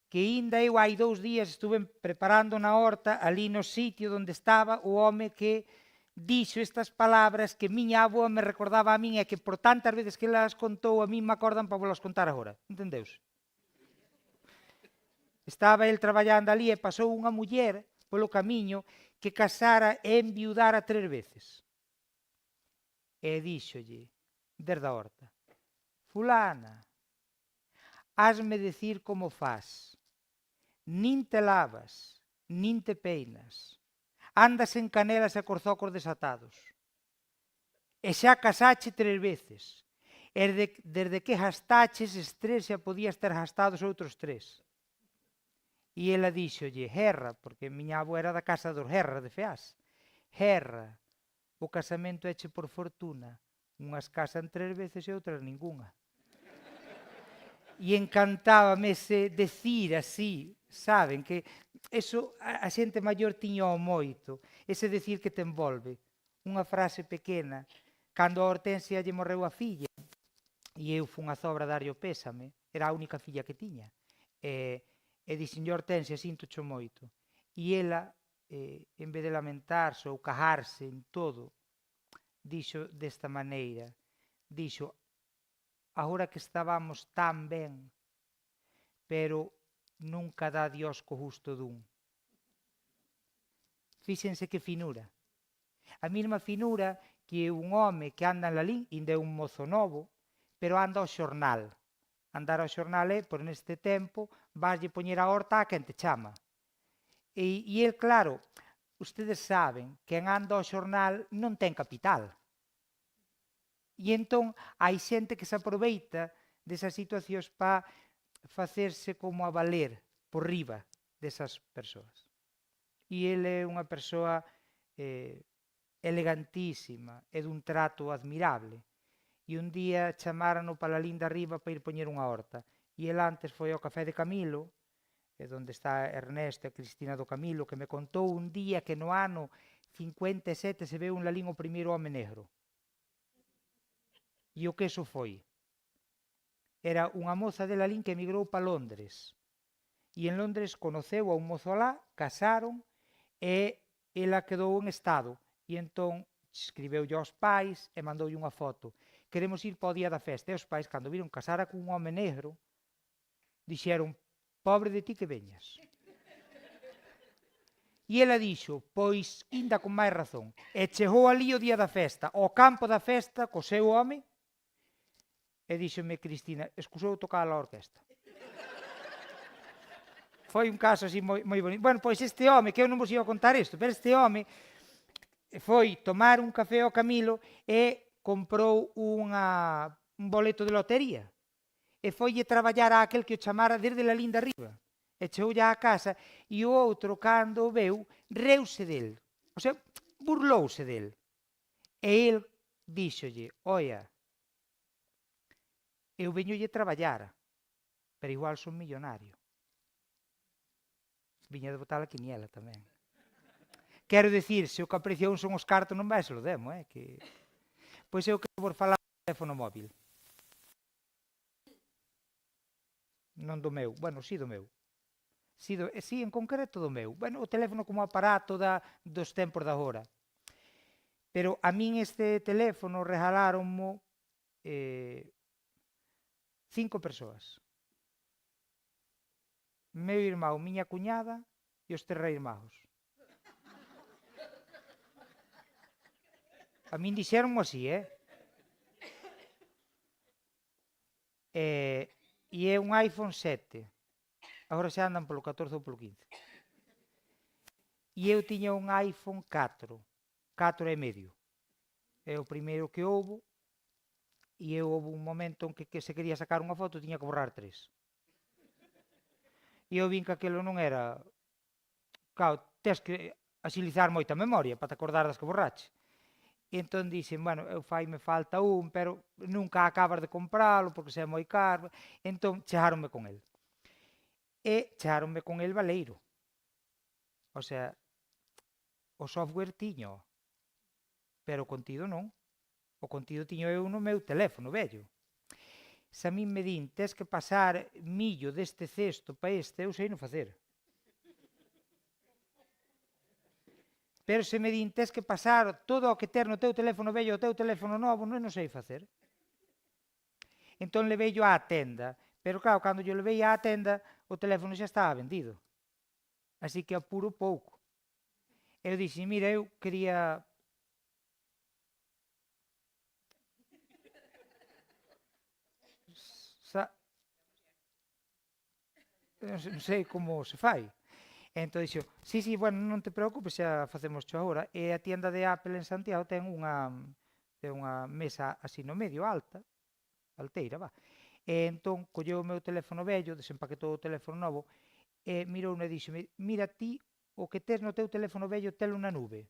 Speaker 7: que ainda eu hai 2 días estuve preparando na horta, ali no sitio onde estaba o home que dixo estas palabras que miña avoa me recordaba a min e que por tantas veces que las contou a min me acordan para volas contar agora. Entendeuse? Estaba el traballando ali e pasou unha muller polo camiño que casara e enviudara 3 veces. E díxolle, desde a horta, fulana, hasme decir como faz, nin te lavas, nin te peinas, andas en canelas e corzocos desatados. E xa casache 3 veces. E desde que gastaches es 3 xa podías ter gastados outros 3. E ela díxolle, herra, porque miña avó era da casa dos herra de Feás. Herra, o casamento éche por fortuna. Unhas casan 3 veces e outras ningunha. E encantábame ese decir así, saben, que eso a xente maior tiña o moito, ese decir que te envolve. unha frase pequena. Cando a Hortensia lle morreu a filla, e eu fun a Zobra darlle o pésame, era a única filla que tiña. E dixenlle a Hortensia, sintocho moito. E ela, en vez de lamentarse ou cajarse en todo, dixo desta maneira, dixo, agora que estábamos tan ben, pero nunca dá Dios co justo dun. Fíxense que finura. A mesma finura que un home que anda en Lalín, ainda é un mozo novo, pero anda ao xornal. Andar ao xornal é, por neste tempo, vaslle poñer a horta a quen te chama. E el, claro, ustedes saben que quen anda ao xornal non ten capital. E entón hai xente que se aproveita desas situacións para facerse como a valer por riba desas persoas. E ele é unha persoa elegantísima e dun trato admirable. E un día chamárono para a linda arriba para ir poñer unha horta. E el antes foi ao Café de Camilo, onde está Ernesto e Cristina do Camilo, que me contou un día que no ano 57 se veu en Lalín o primeiro home negro. E o que eso foi? Era unha moza de Lalín que emigrou para Londres. E en Londres conoceu a un mozo alá, casaron, e ela quedou en estado. E entón escribeulle aos pais e mandoulle unha foto. Queremos ir para o día da festa. E os pais, cando viron casara cun home negro, dixeron, pobre de ti que veñas. E ela dixo, pois, inda con máis razón. E chegou ali o día da festa, ao campo da festa, co seu home, e díxome Cristina, escusou tocar a orquesta. Foi un caso así moi bonito. Bueno, pois este home, que eu non vos iba a contar isto, pero este home foi tomar un café ao Camilo e comprou un boleto de lotería. E foille traballar a aquel que o chamara desde la linda arriba. E chegou á casa e o outro, cando o veu, reuse del. O sea, burlouse del. E el díxolle, oia, eu veñolle traballar, pero igual son millonario. Viña de botar a quiniela tamén. Quero dicir, se o que aprecia un son os cartos, non vai se lo demo, que... Pois eu quero vos falar do teléfono móvil. Non do meu, bueno, si do meu. Si, en concreto do meu. Bueno, o teléfono como aparato dos tempos da hora. Pero a min este teléfono regalaronmo 5 persoas. Meu irmão, miña cuñada e os 3 reis magos. A min dixeronmo así, E é un iPhone 7. Agora xa andan polo 14 ou polo 15. E eu tiña un iPhone 4. 4 e medio. É o primeiro que houbo. E eu houve un momento en que se quería sacar unha foto tiña que borrar 3. E eu vin que aquilo non era... Claro, tens que axilizar moita memoria para te acordar das que borrache. E entón dixen, bueno, me falta un, pero nunca acabas de compralo porque se é moi caro. Entón, chegáronme con el. E chegáronme con el valeiro. O sea, o software tiño, pero o contido non. O contido tiño eu no meu teléfono vello. Se a min me din, tes que pasar millo deste cesto para este, eu sei non facer. Pero se me din, tes que pasar todo o que ter no teu teléfono vello ao teu teléfono novo, non sei facer. Entón leveillo á tenda. Pero claro, cando yo levei á tenda, o teléfono xa estaba vendido. Así que apuro pouco. Eu dixen, mira, eu quería... Non sei como se fai. E entón dixo, sí, bueno, non te preocupes, xa facemos xo agora. E a tienda de Apple en Santiago ten unha mesa así no medio, alta, alteira, va. E entón colleu o meu teléfono vello, desempaquetou o teléfono novo, e mirou e dixo, mira ti o que tes no teu teléfono vello telo na nube.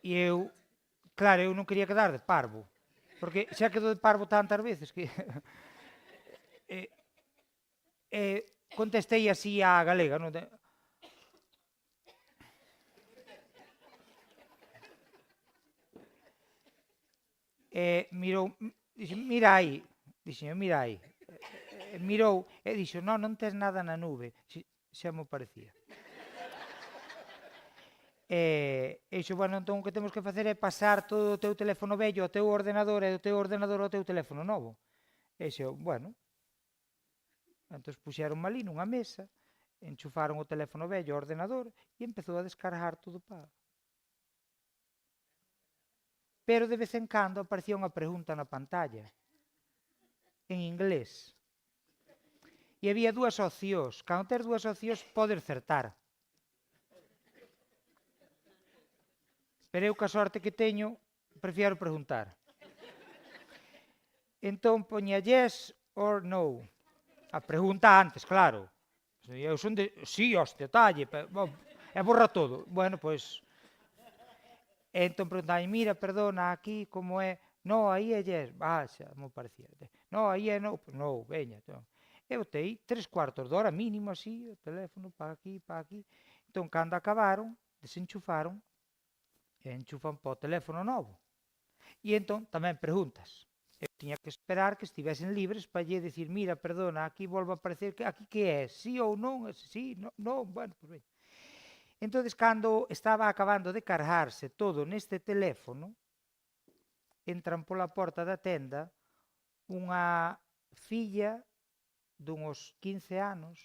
Speaker 7: E eu, claro, eu non quería quedar de parvo. Porque xa quedou de parvo tantas veces que... contestei así á galega, non? Mirou, dixo, mira aí, dixo, mira aí. Mirou e dixo, non tes nada na nube. Xa me parecía. E dixo, bueno, entón o que temos que facer é pasar todo o teu teléfono vello ao teu ordenador e o teu ordenador ao teu teléfono novo. E dixo, bueno. Entón puxeron ali nunha mesa, enchufaron o teléfono vello ao ordenador e empezou a descargar todo para... Pero de vez en cando aparecía unha pregunta na pantalla, en inglés. E había dúas opcións. Cando tes dúas opcións, podes acertar. Pero eu, ca sorte que teño, prefiero preguntar. Entón, poña yes or no. A pregunta antes, claro. Eu son de... Sí, hostia, talle. E borra todo. Bueno, pois... Entón preguntaba, mira, perdona, aquí como é? No, aí é yes. Xa, me parecía. No, aí é no. No, veña. E botei 3/4 de hora mínimo así, o teléfono para aquí, para aquí. Entón, cando acabaron, desenchufaron e enchufan para o teléfono novo. E entón, tamén preguntas. Eu tiña que esperar que estivesen libres para lle dicir, mira, perdona, aquí volve a aparecer, aquí que é? Sí ou non? Sí, non, bueno, pois veña. Entón, cando estaba acabando de cargarse todo neste teléfono, entran pola porta da tenda unha filla dunhos 15 anos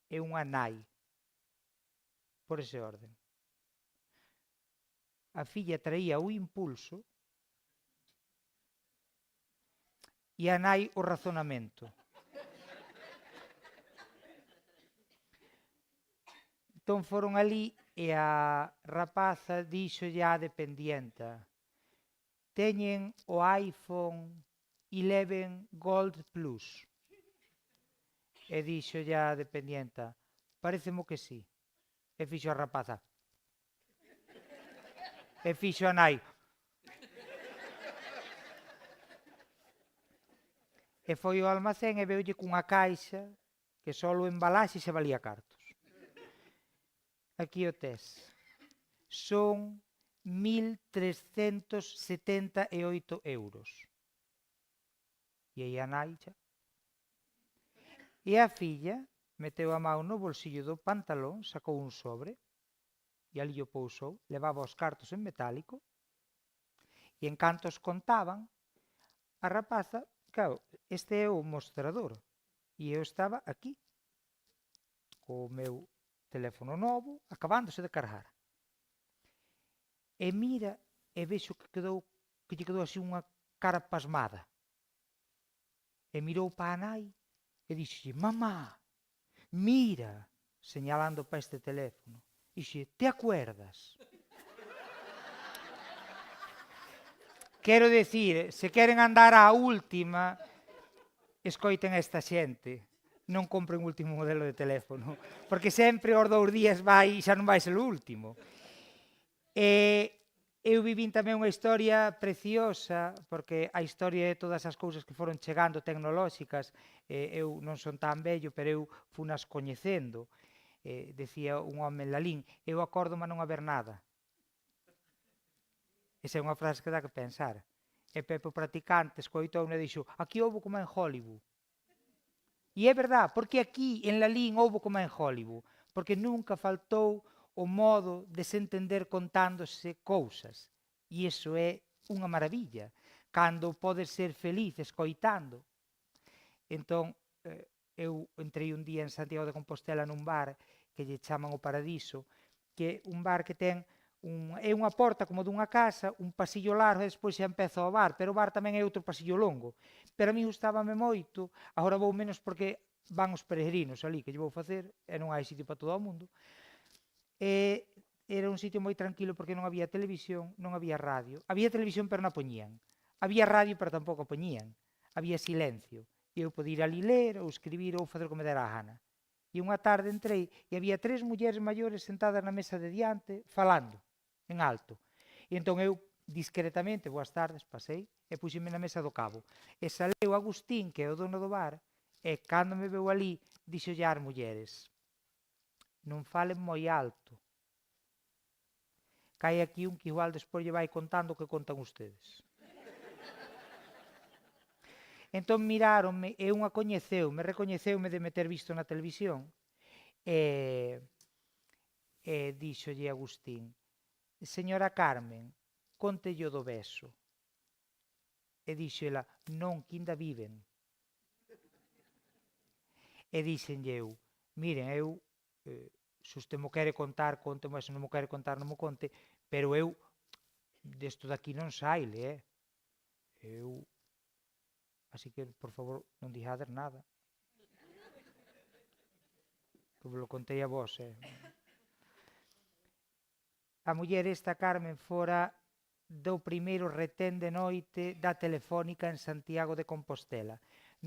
Speaker 7: e unha nai, por ese orden. A filla traía o impulso e a nai o razonamento. Entón foron ali e a rapaza díxolle á dependienta, teñen o iPhone 11 Gold Plus. E díxolle a dependienta, parecemo que sí. E fixo a rapaza. E fixo a nai. E foi ao almacén e veulle cunha caixa que só o embalaxe se valía cartos. Aquí o tes. Son 1.378 euros. E aí a nai xa. E a filla meteu a mão no bolsillo do pantalón, sacou un sobre e ali o pousou, levaba os cartos en metálico e en canto os contaban, a rapaza, claro, este é o mostrador e eu estaba aquí co meu teléfono novo, acabándose de cargar. E mira, e vexo que lle quedou así unha cara pasmada. E mirou pa a nai e dixo, mamá, mira, señalando para este teléfono. Dixe, te acuerdas? Quero decir, se queren andar á última, escoiten a esta xente. Non compren o último modelo de teléfono, porque sempre aos 2 días vai e xa non vai ser o último. Eu vivín tamén unha historia preciosa, porque a historia de todas as cousas que foron chegando tecnolóxicas, eu non son tan vello, pero eu funas coñecendo. Decía un home en Lalín, eu acordo mas non haber nada. Esa é unha frase que dá que pensar. E Pepe o practicante escoitou e dixo, aquí houbo como en Hollywood. E é verdad, porque aquí en Lalín houbo como en Hollywood, porque nunca faltou o modo de se entender contándose cousas. E iso é unha maravilla, cando podes ser feliz escoitando. Entón, eu entrei un día en Santiago de Compostela nun bar que lle chaman o Paradiso, que é un bar que ten é unha porta como dunha casa, un pasillo largo e despois xa empeza o bar, pero o bar tamén é outro pasillo longo. Pero a mí gustábame moito, agora vou menos porque van os peregrinos ali, que lle vou facer, e non hai sitio para todo o mundo. Era un sitio moi tranquilo porque non había televisión, non había radio. Había televisión pero non a poñían. Había radio pero tampouco a poñían. Había silencio. E eu podía ir ali ler ou escribir ou facer o que me dera a gana. E unha tarde entrei e había 3 mulleres maiores sentadas na mesa de diante falando en alto. E entón eu discretamente, boas tardes, pasei e puxeme na mesa do cabo. E saleu Agustín, que é o dono do bar, E cando me veu ali, dixolle ás mulleres, non falen moi alto. Cai aquí un que igual despois lle vai contando o que contan ustedes. Entón miráronme e unha recoñeceume de me ter visto na televisión e díxolle Agustín, señora Carmen, contello do beso. E díxela, non, que ainda viven. E díxenlle eu, miren, eu, se usted mo quere contar, conte, se non mo quere contar, non mo conte, pero eu, desto daqui non saile, eu, así que, por favor, non dixades nada. Que vos lo contei a vos, A muller esta, Carmen, fora do primeiro retén de noite da Telefónica en Santiago de Compostela.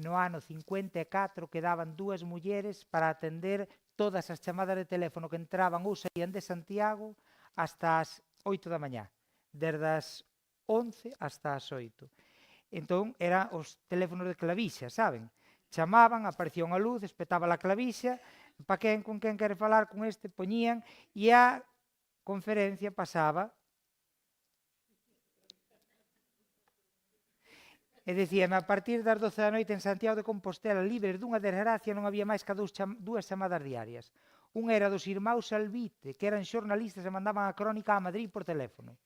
Speaker 7: No ano 54 quedaban 2 mulleres para atender todas as chamadas de teléfono que entraban ou saían de Santiago hasta as 8 da mañá, desde as 11 hasta as 8. Entón, eran os teléfonos de clavixa, saben? Chamaban, aparecía unha luz, espetaba a clavixa, pa quen, con quen quere falar, con este, poñían, e a conferencia pasaba. E dicíame, a partir das 12 da noite en Santiago de Compostela, libres dunha desgracia, non había máis que dúas chamadas diarias. Un era dos irmãos Salvite, que eran xornalistas e mandaban a crónica a Madrid por teléfono.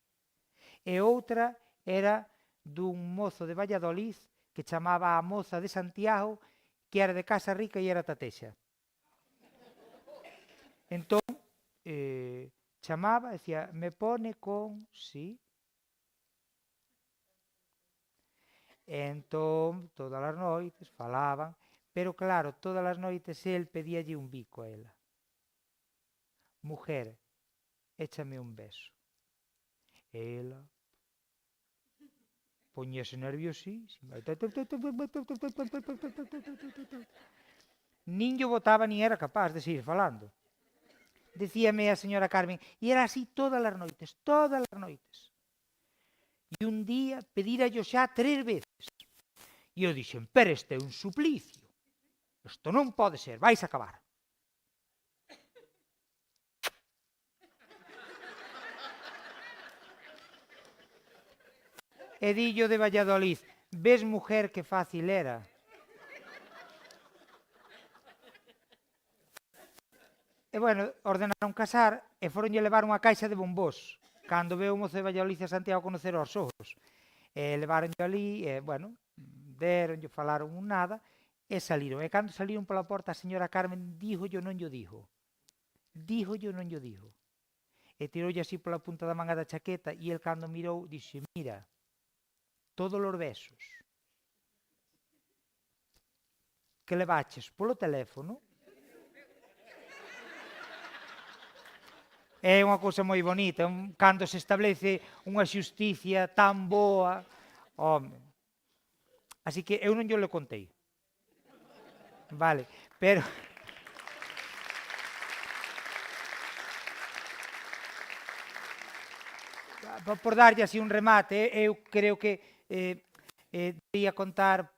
Speaker 7: E outra era dun mozo de Valladolid que chamaba a moza de Santiago, que era de Casa Rica e era tatexa. Entón, chamaba, decía, me pone con, sí. E entón, todas as noites falaban, pero claro, todas as noites el pedíalle un bico a ela. Mujer, échame un beso. Ela poñíase nerviosísima. Nin yo botaba ni era capaz de seguir falando. Decíame a señora Carmen, e era así todas as noites, todas as noites. E un día pedírallo xa 3 veces. E eu dixen, pero este é un suplicio. Isto non pode ser, vais a acabar. E dillo de Valladolid, ves mujer que fácil era. E bueno, ordenaron casar e foronlle levar unha caixa de bombós. Cando veo o mozo de Valladolid a Santiago a conocer aos ogros. Levaronlle ali, bueno, deronlle, falaron un nada, e saliron. E cando saliron pola porta, a señora Carmen díjollo non llo dijo. Díjollo non llo dijo. E tiroulle así pola punta da manga da chaqueta e el cando mirou, dixe, mira, todos os besos que levaches polo teléfono é unha cousa moi bonita, cando se establece unha xusticia tan boa, home. Así que eu non llo le contei. Vale, pero... Por darlle así un remate, eu creo que debería contar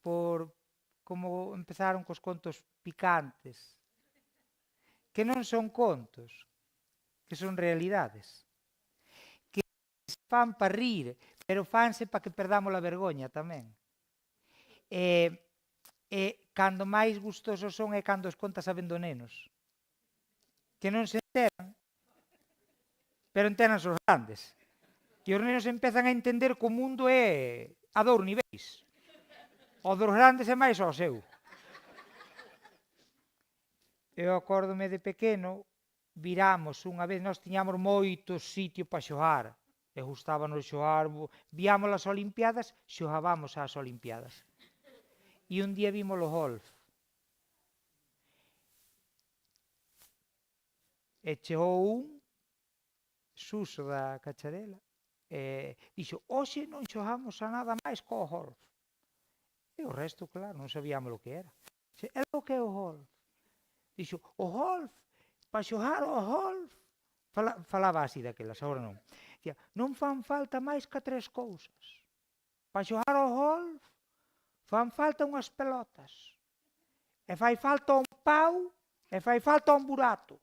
Speaker 7: por como empezaron cos contos picantes, que non son contos, que son realidades, que se fan para rir, pero fanse para que perdamos a vergoña tamén. E cando máis gustosos son é cando os contas sabendo nenos, que non se enteran, pero enteran os grandes. E os nenos empezan a entender que o mundo é a 2 niveis. O dos grandes é máis o seu. Eu acórdome de pequeno, viramos unha vez, nós tiñamos moitos sitios para xogar, e gustábanos xogar, víamos as Olimpiadas, xogábamos ás Olimpiadas. E un día vimos o golf. E chegou un, Suso da Cacharela, e dixo, hoxe non xogamos a nada máis co golf. E o resto, claro, non sabíamos o que era. É o que é o golf. Dixo, o golf, para xogar o golf, falaba así daquelas, agora non. Dicía, non fan falta máis que 3 cousas. Para xogar o golf, fan falta unhas pelotas, e fai falta un pau, e fai falta un burato.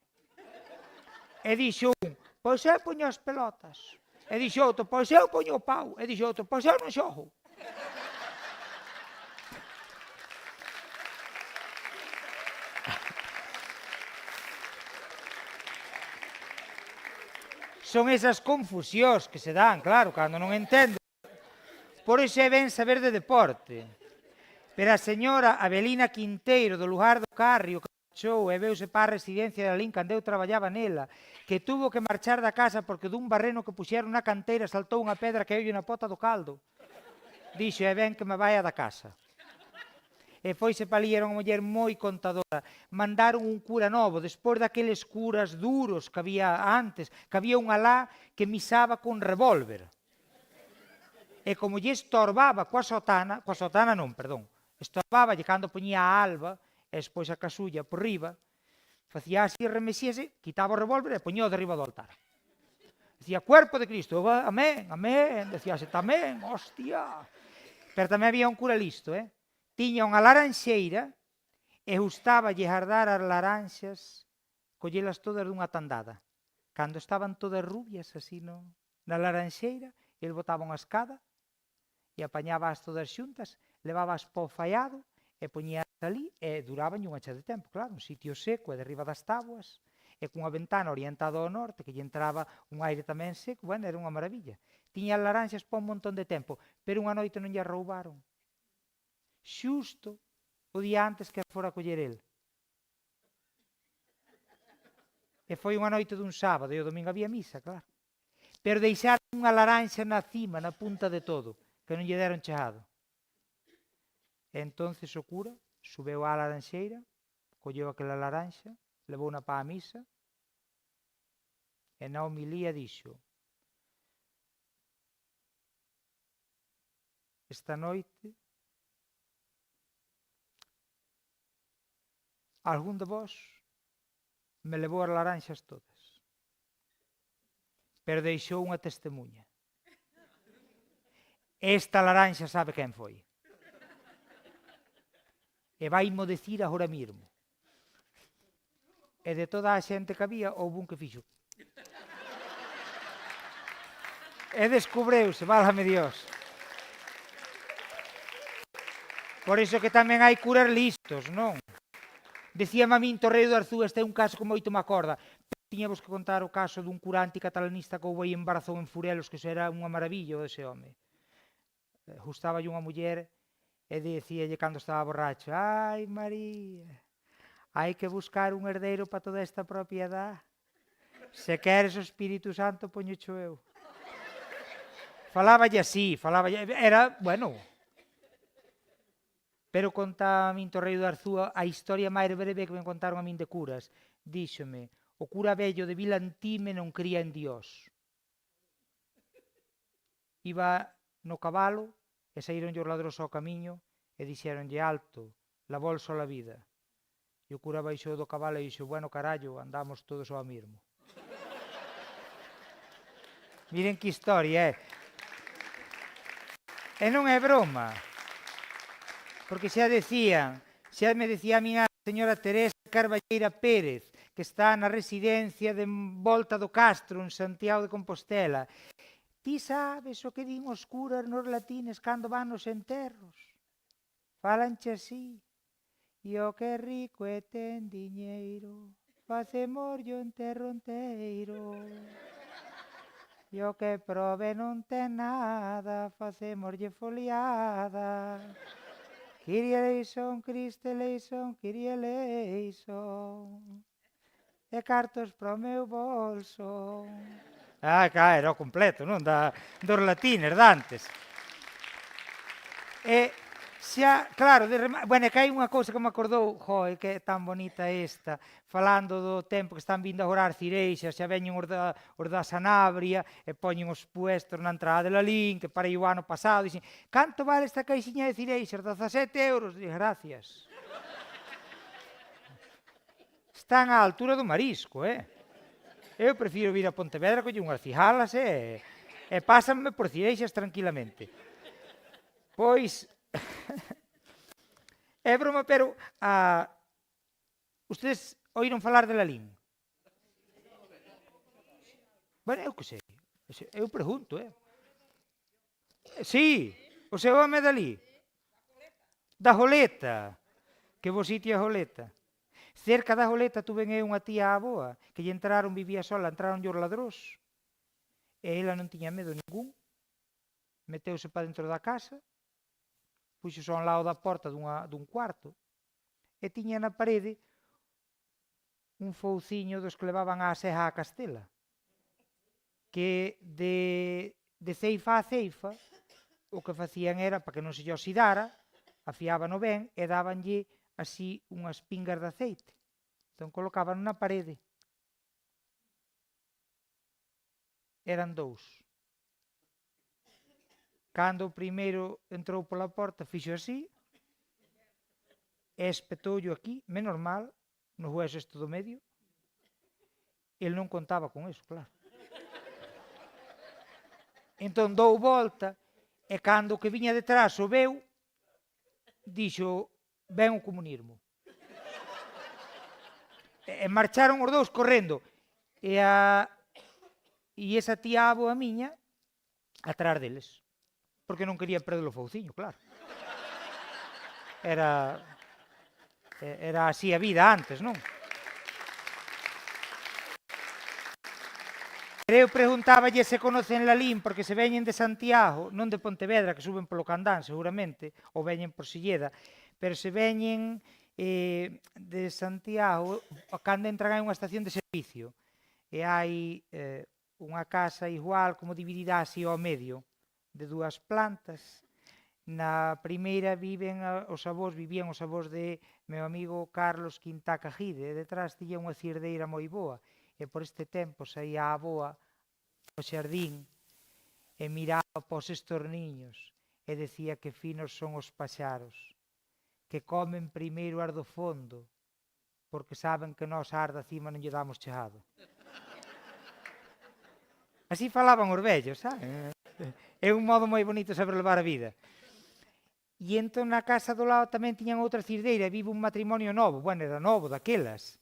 Speaker 7: E dixo un, pois eu poño as pelotas. E dixo outro, pois eu poño o pau. E dixo outro, pois eu non xogo. Son esas confusións que se dan, claro, cando non entendo. Por iso é ben saber de deporte. Pero a señora Abelina Quinteiro, do lugar do Carrio, que marchou e veuse para a residencia de Alín cando eu traballaba nela, que tuvo que marchar da casa porque dun barreno que puxeron na canteira saltou unha pedra que eulle na pota do caldo. Dixo, é ben que me vaia da casa. E foise pa ali, era unha muller moi contadora. Mandaron un cura novo, despois daqueles curas duros que había antes, que había un alá que misaba con revólver. E como lle estorbaba coa sotana non, perdón, estorbaba lle cando poñía a alba, e despois a casulla por riba, facía así, remexíase, quitaba o revólver e poñía o derriba do altar. Decía, cuerpo de Cristo, amén, amén, decíase tamén, hostia. Pero tamén había un cura listo, tiña unha laranxeira e gustaba lle jardar as laranxas, collelas todas dunha tandada. Cando estaban todas rubias así na laranxeira, el botaba unha escada e apañaba as todas xuntas, levábaas po faiado e poñías ali e duraban unha cha de tempo, claro, un sitio seco e derriba das táboas e cunha ventana orientada ao norte que lle entraba un aire tamén seco, bueno, era unha maravilla. Tiña as laranxas po un montón de tempo, pero unha noite non lle roubaron. Xusto o día antes que fora a coller el. E foi unha noite dun sábado e o domingo había misa, claro. Pero deixaron unha laranxa na cima, na punta de todo, que non lle deron chegado. E entonces o cura subeu á laranxeira, colleu aquela laranxa, levouna pa a misa, e na homilía dixo, esta noite algún de vós me levou as laranxas todas, pero deixou unha testemunha. Esta laranxa sabe quen foi. E vaimo dicir agora mesmo. E de toda a xente que había, houve un que fixo. E descubreuse, válame Dios. Por iso que tamén hai curas listos, non? Decíame a min Torreiro de Arzú, este é un caso que moito me acorda. Tiñamos que contar o caso dun cura anticatalanista que houve aí en Barazón, en Furelos, que iso era unha maravilla ese home. Gustaballe unha muller e dicíalle cando estaba borracho, ai María, hai que buscar un herdeiro para toda esta propiedade. Se queres o Espírito Santo, poñocho eu. Faláballe así, era, bueno. Pero conta a min Torreiro de Arzú a historia máis breve que me contaron a min de curas. Díxome, o cura vello de Vilantime non cría en Dios. Iba no cabalo e saíron os ladros ao camiño e dixeronlle alto, la bolsa la vida. E o cura baixou do cabalo e dixo, bueno, carallo, andamos todos ao mesmo. Miren que historia, E non é broma. Porque xa me decía a miña señora Teresa Carballeira Pérez, que está na residencia de Volta do Castro, en Santiago de Compostela. Ti sabes o que din os curas nos latines cando van nos enterros? Falanche así. E o que é rico e ten diñeiro, facemoslle o enterro enteiro. E o que prove non ten nada, facemoslle foliada. Kyrie eleison, Christe eleison, Kyrie eleison. E cartos pro meu bolso. Claro, era o completo, non? Dos latines, dantes. E xa, claro, bueno, que hai unha cousa que me acordou, que é tan bonita esta, falando do tempo que están vindo a orar cireixas, xa veñen os da Sanabria, e poñen os puestos na entrada de Lalín, que para o ano pasado, dixen, canto vale esta caixinha de cireixas? 17 euros. Dixen, gracias. Están á altura do marisco, Eu prefiro vir a Pontevedra, coller unhas cigalas, e pásanme por cireixas tranquilamente. Pois, É broma, pero ustedes oíron falar de Lalín? Bueno, eu que sei. Eu pregunto, Sí, o seu home é dali. Da Joleta. Que bo sitio é a Joleta. Cerca da Joleta tuve eu unha tía aboa que lle entraron, vivía sola, entraron os ladróns. E ela non tiña medo ningún. Meteuse para dentro da casa, puxo ao lado da porta dun cuarto, e tiña na parede un fouciño dos que levaban á Seja a Castela, que de ceifa a ceifa o que facían era, para que non se lle oxidara, afiábano ben e dábanlle así unhas pingas de aceite. Entón colocaban na parede. Eran dous. Cando o primeiro entrou pola porta, fixo así, e espetoullo aquí, menos mal, no hueso este do medio. El non contaba con eso, claro. Entón dou volta, e cando o que viña detrás o veu, dixo, ven o comunismo. E marcharon os dous correndo. E esa tía aboa miña atrás deles. Porque non quería perder o fouciño, claro. Era así a vida antes, non? Eu preguntáballe se conocen Lalín porque se veñen de Santiago, non de Pontevedra, que suben polo Candán seguramente, ou veñen por Silleda, pero se veñen de Santiago, cando entran hai unha estación de servicio e hai unha casa igual como dividida así ao medio de dúas plantas. Na primeira vivían os avós de meu amigo Carlos Quintá Cajide, e detrás tiña unha cirdeira moi boa, e por este tempo saía a aboa ao xardín e miraba pos estorniños e decía que finos son os paxaros, que comen primeiro as do fondo, porque saben que nós as da cima non lle damos chegado. Así falaban os vellos, sabe? É un modo moi bonito saber levar a vida. E entón na casa do lado tamén tiñan outra cirdeira, vive un matrimonio novo, bueno, era novo, daquelas.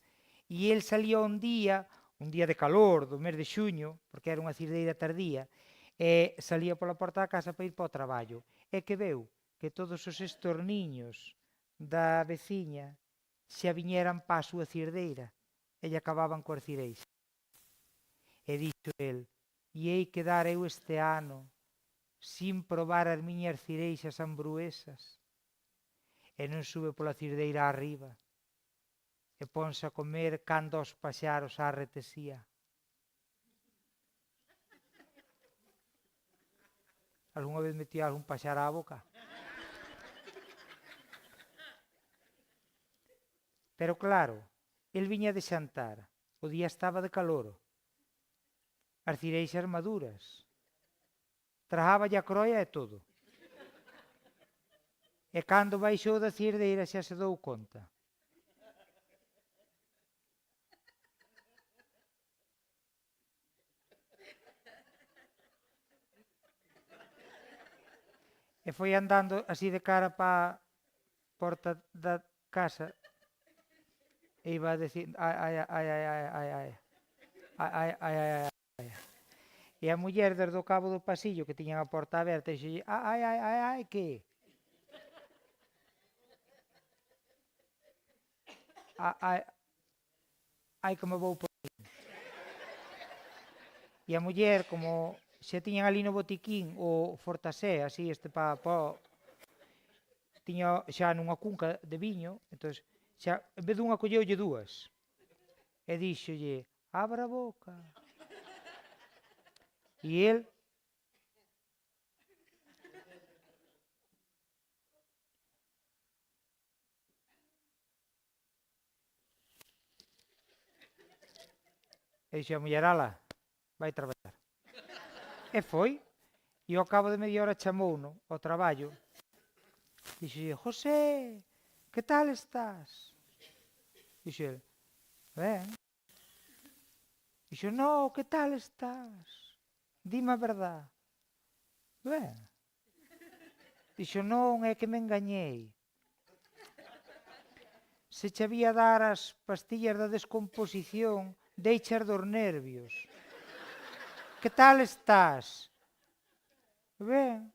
Speaker 7: E el salía un día de calor, do mes de xuño, porque era unha cirdeira tardía, e salía pola porta da casa para ir para o traballo. E que veu que todos os estorniños da veciña xa viñeran pa a súa cirdeira e lle acababan coas cireixas. E dixo el, e hei que dar eu este ano sin probar as miñas cireixas ambruesas. E non sube pola cirdeira arriba e ponse a comer cando aos paxaros a retesía. Algúna vez metía algún paxar á boca? Pero claro, el viña de xantar, o día estaba de calor, as cireixas maduras, trajáballe a croia e todo. E cando baixou da cirdeira xa se dou conta. E foi andando así de cara pa a porta da casa e iba a decir ai. E a muller desde o cabo do pasillo que tiñan a porta aberta dixo ai, que? Ai que me vou por aí. E a muller, como xa tiñan ali no botiquín o Fortasé, así tiña xa nunha cunca de viño, entón xa, en vez dunha colleulle dúas. E díxolle, abra a boca. E el dixo a muller, ala, vai traballar. E foi, e ao cabo de media hora chamouno ao traballo. Dixo, José, que tal estás? Dixo el, ben. Dixo, no, que tal estás? Dime a verdad. Ben. Dixo, non, é que me engañei. se che había dar as pastillas da descomposición, deixas dos nervios. Que tal estás? Ben,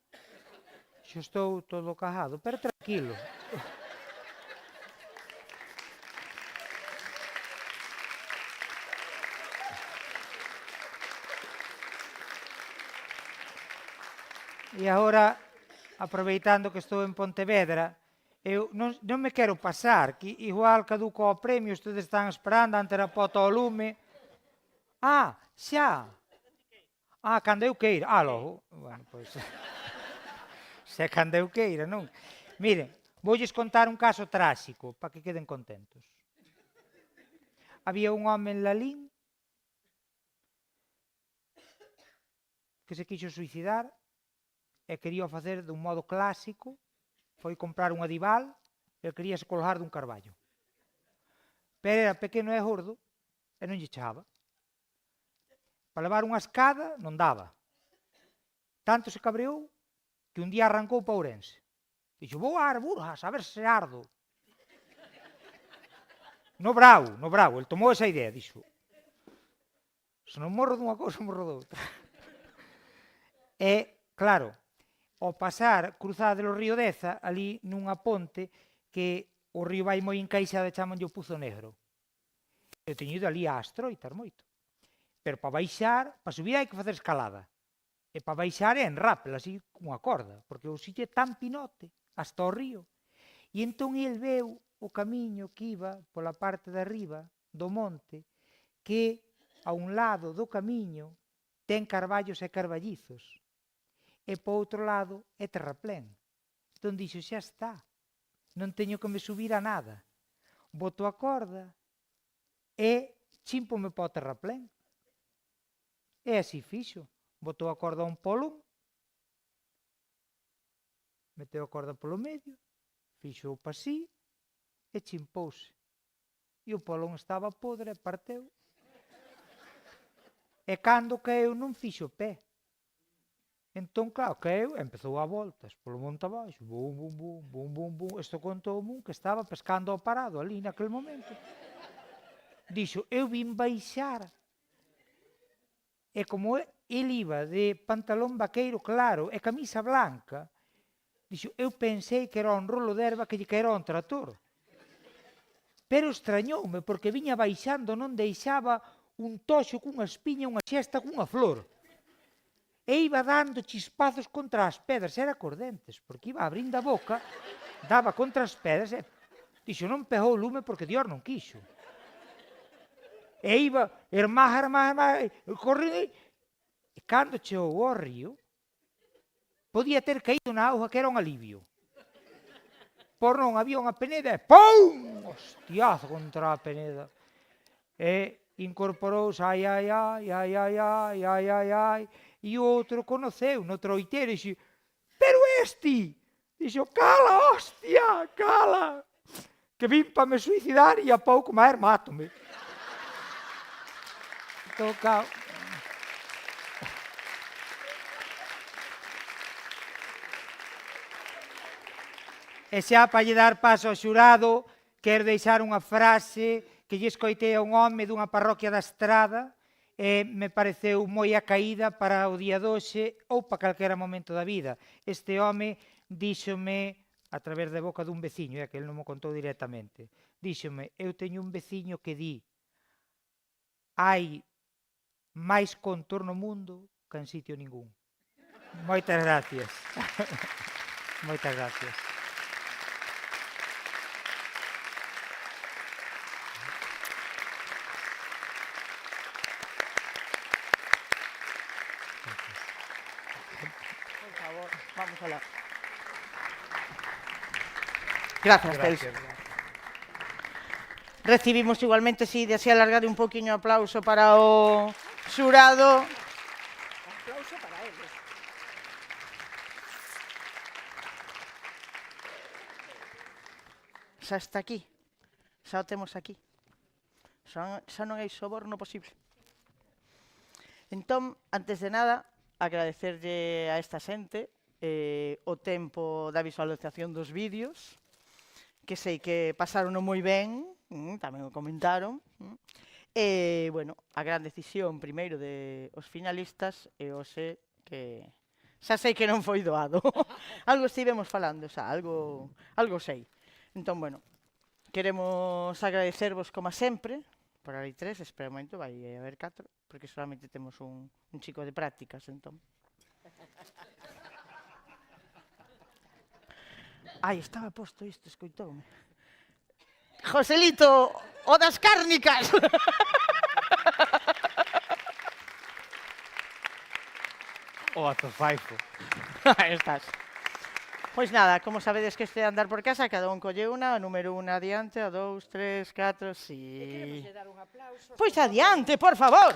Speaker 7: xo estou todo cajado, pero tranquilo. E agora, aproveitando que estou en Pontevedra, eu non me quero pasar, que igual caduco o premio, ustedes están esperando ante a pota ao lume. Ah, xa. Ah, cando eu queira. Ah, logo. Bueno, pois... Se é cando eu queira, non? Miren, voulles contar un caso tráxico, para que queden contentos. Había un home en Lalín que se quixo suicidar e quería facer dun modo clásico, foi comprar un adival e queríase colgar dun carballo. Pero era pequeno e gordo e non lle chegaba. Para levar unha escada non daba. Tanto se cabreou que un día arrancou para Ourense. Dixo, vou a Burgas a ver se ardo. No bravo, el tomou esa idea, dixo, se non morro dunha cousa, morro doutra. E, claro, ao pasar, cruzade o río Deza, ali nunha ponte, que o río vai moi encaixado e chamanlle o Puzo Negro. Eu teño ido ali a Astroitas moito. Pero para baixar, para subir hai que facer escalada. E para baixar é en rappel, así cunha corda, porque o sitio é tan pinote, hasta o río. E entón el veu o camiño que iba pola parte de arriba do monte, que a un lado do camiño ten carballos e carballizos, e po outro lado é terraplén. Entón dixo, xa está, non teño que me subir a nada. Boto a corda e chímpome po terraplén. E así fixo. Botou a corda a un polón, meteu a corda polo medio, fixo o pasí e chimpouse. E o polón estaba podre e parteu. E cando caeu non fixo pé. Entón, claro, caeu e empezou a voltas polo monte abaixo. Bum, bum, bum, bum, bum, bum. Isto contou un que estaba pescando ao parado ali naquele momento. Dixo, eu vim baixar. E como el iba de pantalón vaqueiro claro e camisa blanca, dixo, eu pensei que era un rolo de erva que lle caera un trator. Pero extrañoume, porque viña baixando, non deixaba un toxo cunha espiña, unha xesta cunha flor. E iba dando chispazos contra as pedras, era cos dentes, porque iba abrindo a boca, daba contra as pedras, e dixo, non pegou o lume porque Dios non quixo. E iba, ermá, correndo, e cando chegou ao río, podía ter caído na auga, que era un alivio. Por non, había unha peneda e pum! Hostiazo contra a peneda. E incorporouse, ai, ai, ai, ai, ai, ai, ai, ai, ai, e o outro conoceu no troiteiro e dixo, pero este! Dixo, cala, hostia, cala! Que vim para me suicidar e a pouco máis mátome. Toca... E xa para lle dar paso ao xurado, quero deixar unha frase que lle escoitei a un home dunha parroquia da Estrada e me pareceu moi acaída para o día doxe ou para calquera momento da vida. Este home díxome, a través da boca dun veciño, que ele non me contou directamente, díxome, eu teño un veciño que di, hai máis contorno no mundo que en sitio ningún. Moitas gracias. Moitas gracias.
Speaker 1: Por favor, vamos a la... Gracias, Celso. Recibimos igualmente, si desea alargar un poquinho aplauso para o xurado.
Speaker 5: Aplauso para eles.
Speaker 1: Xa está aquí. Xa o temos aquí. Xa non hai soborno posible. Entón, antes de nada, agradecerlle a esta xente o tempo da visualización dos vídeos, que sei que pasaron moi ben, tamén o comentaron. E, bueno, a gran decisión primeiro de os finalistas e hoxe que xa sei que non foi doado. Algo estivemos falando xa, algo sei. Entón, bueno, queremos agradecervos como sempre, por aí 3, espera un momento, vai haber 4, porque solamente temos un chico de prácticas, entón. Ai, estaba posto isto, escoitoume. Joselito, o das cárnicas!
Speaker 2: O azofaifo.
Speaker 1: Aí estás. Pois nada, como sabedes que este é andar por casa, cada un colle unha, o número 1 adiante, a 2, 3, 4, si... Pois adiante, por favor!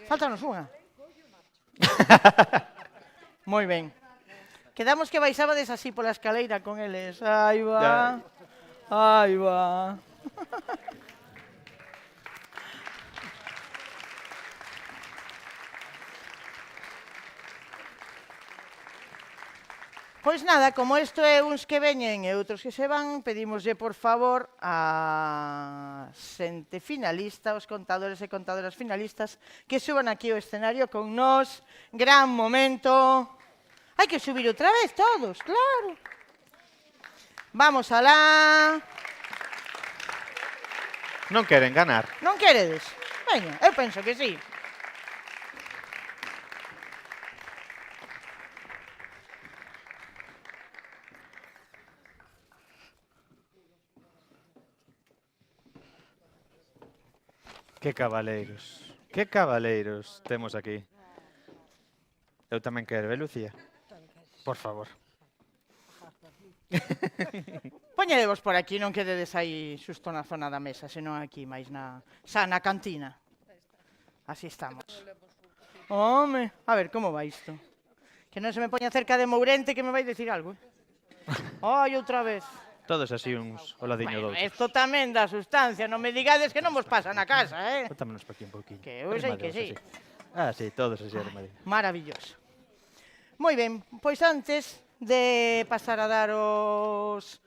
Speaker 1: Faltanos unha. Moi ben. Quedamos que baixabades así pola escaleira con eles. Aí va. Aí va. Pois nada, como isto é uns que veñen e outros que se van, pedímoslle por favor a xente finalista, os contadores e contadoras finalistas, que suban aquí ao escenario con nós. Gran momento. Hai que subir outra vez todos, claro. Vamos alá.
Speaker 2: Non queren ganar.
Speaker 1: Non queredes? Veña, eu penso que sí.
Speaker 2: Que cabaleiros temos aquí. Eu tamén quero, Lucía? Por favor.
Speaker 1: Poñedevos por aquí, non quededes aí xusto na zona da mesa, senón aquí máis na cantina. Así estamos. Home, a ver, como vai isto? Que non se me poña cerca de Mourente que me vai dicir algo, Ai, outra vez.
Speaker 2: Todos así uns ao ladiño
Speaker 1: Bueno,
Speaker 2: doutros.
Speaker 1: isto tamén dá sustancia, non me digades que non vos pasa na casa,
Speaker 2: Botámonos por aquí un pouquinho.
Speaker 1: Que eu sei que sí.
Speaker 2: Ah, sí, todos así, Armadillo.
Speaker 1: Maravilloso. Moi ben, pois antes de pasar a dar os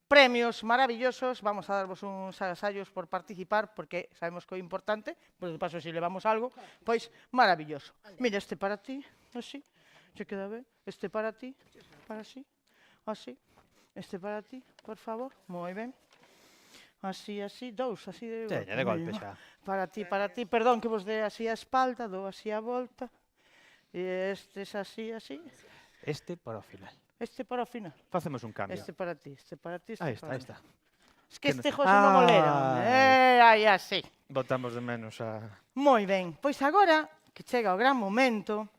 Speaker 1: premios maravillosos, vamos a darvos uns agasallos por participar, porque sabemos que é importante, pois de paso, se levamos algo, pois maravilloso. Mira, este para ti, así, se queda ben, este para ti, para así, así, este para ti, por favor, moi ben. Así, así, dous, así de...
Speaker 2: Teña, de golpe xa.
Speaker 1: Para ti, perdón que vos dé así a espalda, dou así a volta. E estes así, así.
Speaker 2: Este para o final.
Speaker 1: Este para o final.
Speaker 2: Facemos un cambio.
Speaker 1: Este para ti, este para ti, este
Speaker 2: Aí está,
Speaker 1: para
Speaker 2: aí
Speaker 1: mí.
Speaker 2: está.
Speaker 1: Es que
Speaker 2: Que
Speaker 1: este
Speaker 2: nos-
Speaker 1: José non molera. Aí así.
Speaker 2: Botamos de menos a...
Speaker 1: Moi ben, pois agora que chega o gran momento,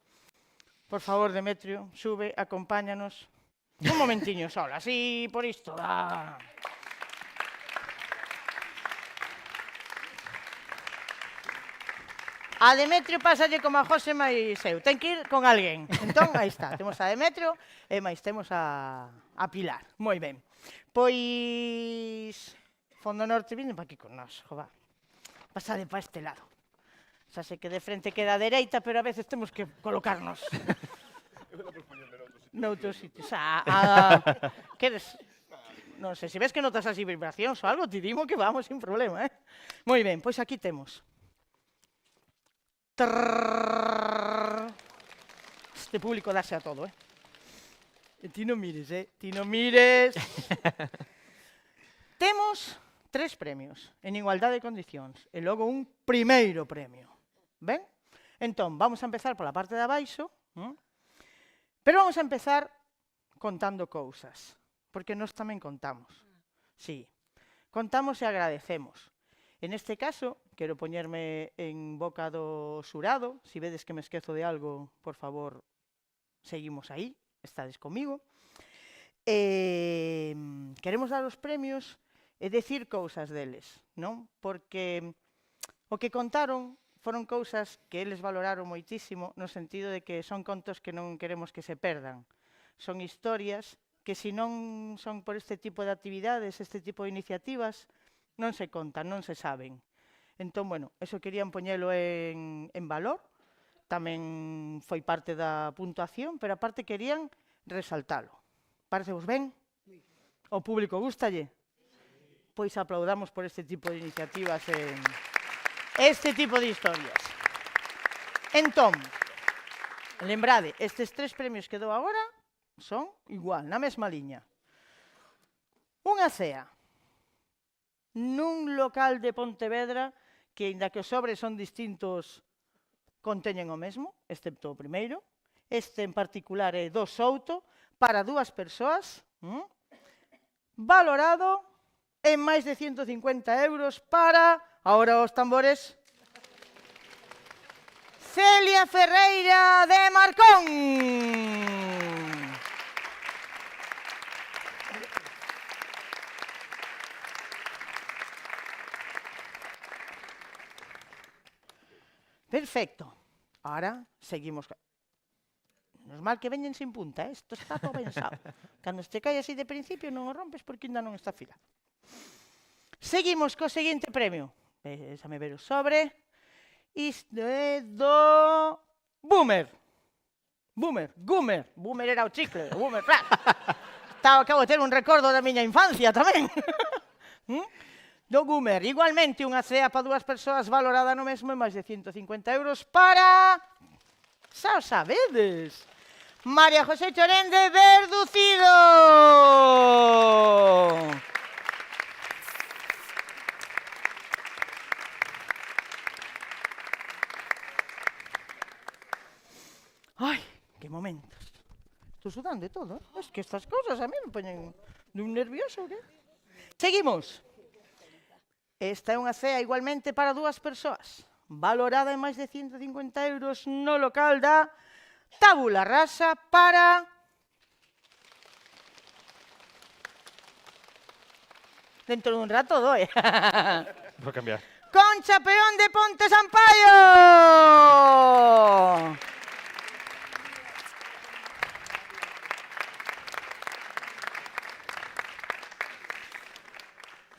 Speaker 1: por favor, Demetrio, sube, acompáñanos. Un momentiño solo, así por isto. A Demetrio pásalle como a José máis eu, ten que ir con alguén. Entón, aí está, temos a Demetrio e máis temos a Pilar. Moi ben. Pois... Fondo Norte, vinden pa aquí con nós, jova. Pasade pa este lado. Xa sei que de frente queda a dereita, pero a veces temos que colocarnos. Noutros sitios. Queres... Non sei, se ves que notas así vibracións ou algo, te dimo que vamos sin problema, Moi ben, pois aquí temos. Este público dáse a todo, E ti non mires, Ti non mires. Temos 3 premios en igualdade de condicións e logo un primeiro premio. Ben? Entón, vamos a empezar pola parte de abaixo, pero vamos a empezar contando cousas, porque nós tamén contamos. Sí, contamos e agradecemos. En este caso, quero poñerme en boca do xurado. Si vedes que me esquezo de algo, por favor, seguimos aí, estades comigo. Queremos dar os premios e decir cousas deles, non? Porque o que contaron foron cousas que eles valoraron moitísimo no sentido de que son contos que non queremos que se perdan. Son historias que se non son por este tipo de actividades, este tipo de iniciativas, non se contan, non se saben. Entón, bueno, eso querían poñelo en valor tamén foi parte da puntuación, pero aparte querían resaltalo. Parecevos ben? O público gustalle? Pois aplaudamos por este tipo de iniciativas e este tipo de historias. Entón, lembrade, estes 3 premios que dou agora son igual, na mesma liña. Unha cea nun local de Pontevedra que, aínda que os sobres son distintos, conteñen o mesmo, excepto o primeiro. Este en particular é do Souto, para 2 persoas, valorado en máis de 150 euros para, ahora os tambores, Celia Ferreira de Marcón. Perfecto. Ahora seguimos. Normal que veñen sin punta, isto está todo pensado. Cando este cae así de principio non o rompes porque ainda non está afilado. Seguimos co seguinte premio. Déxame ver o sobre. Isto é do Boomer. Boomer era o chicle, o Boomer, claro. Acabo de ter un recordo da miña infancia tamén. Do Boomer. Igualmente unha cea para 2 persoas valorada no mesmo en máis de 150 euros para... Xa o sabedes. María José Chorén de Verducido. Ai, que momentos. Estou sudando e todo, eh? Es que estas cousas a mí me poñen dun nervioso, que? Seguimos. Esta é unha cea igualmente para 2 persoas, valorada en máis de 150 euros no local da Tábula Rasa para... Dentro dun rato doe.
Speaker 2: Vou cambiar.
Speaker 1: Concha Peón de Ponte Sampaio!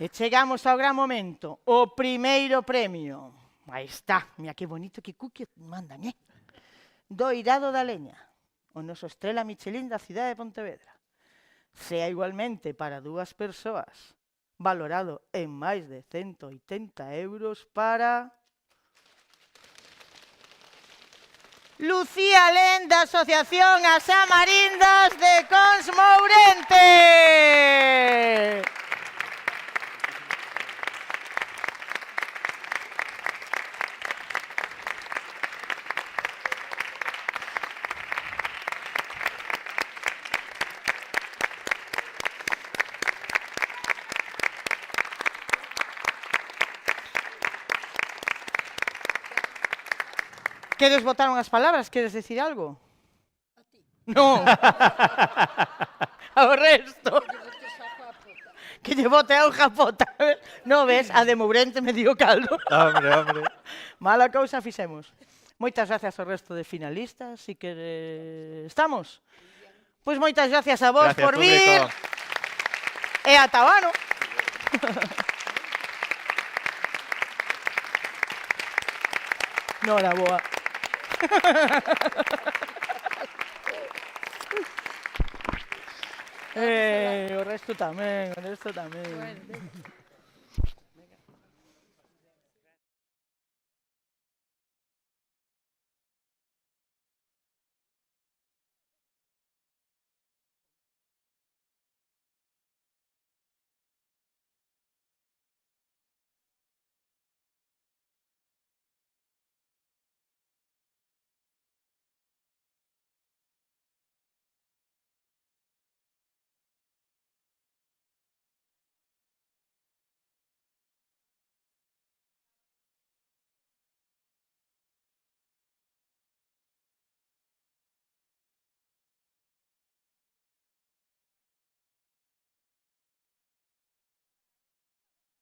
Speaker 1: E chegamos ao gran momento, o primeiro premio. Aí está, mira que bonito que cookie mandan, eh? Do Irado da Leña, o noso estrela Michelin da cidade de Pontevedra. Sea igualmente para 2 persoas, valorado en máis de 180 euros para... Lucía Len, da Asociación As Amarindas de Cons Mourente. Queres botar unhas palabras? Queres decir algo? A ti. Non. Ao resto. Que lle bote a hoja pota. Non ves? A de Mourente me dio caldo.
Speaker 2: Hombre.
Speaker 1: Mala cousa fixemos. Moitas gracias ao resto de finalistas. Si que estamos. Pois moitas gracias a vos
Speaker 2: Gracias,
Speaker 1: por vir.
Speaker 2: público.
Speaker 1: E ata o ano. Nora boa. O resto tamén, o resto tamén.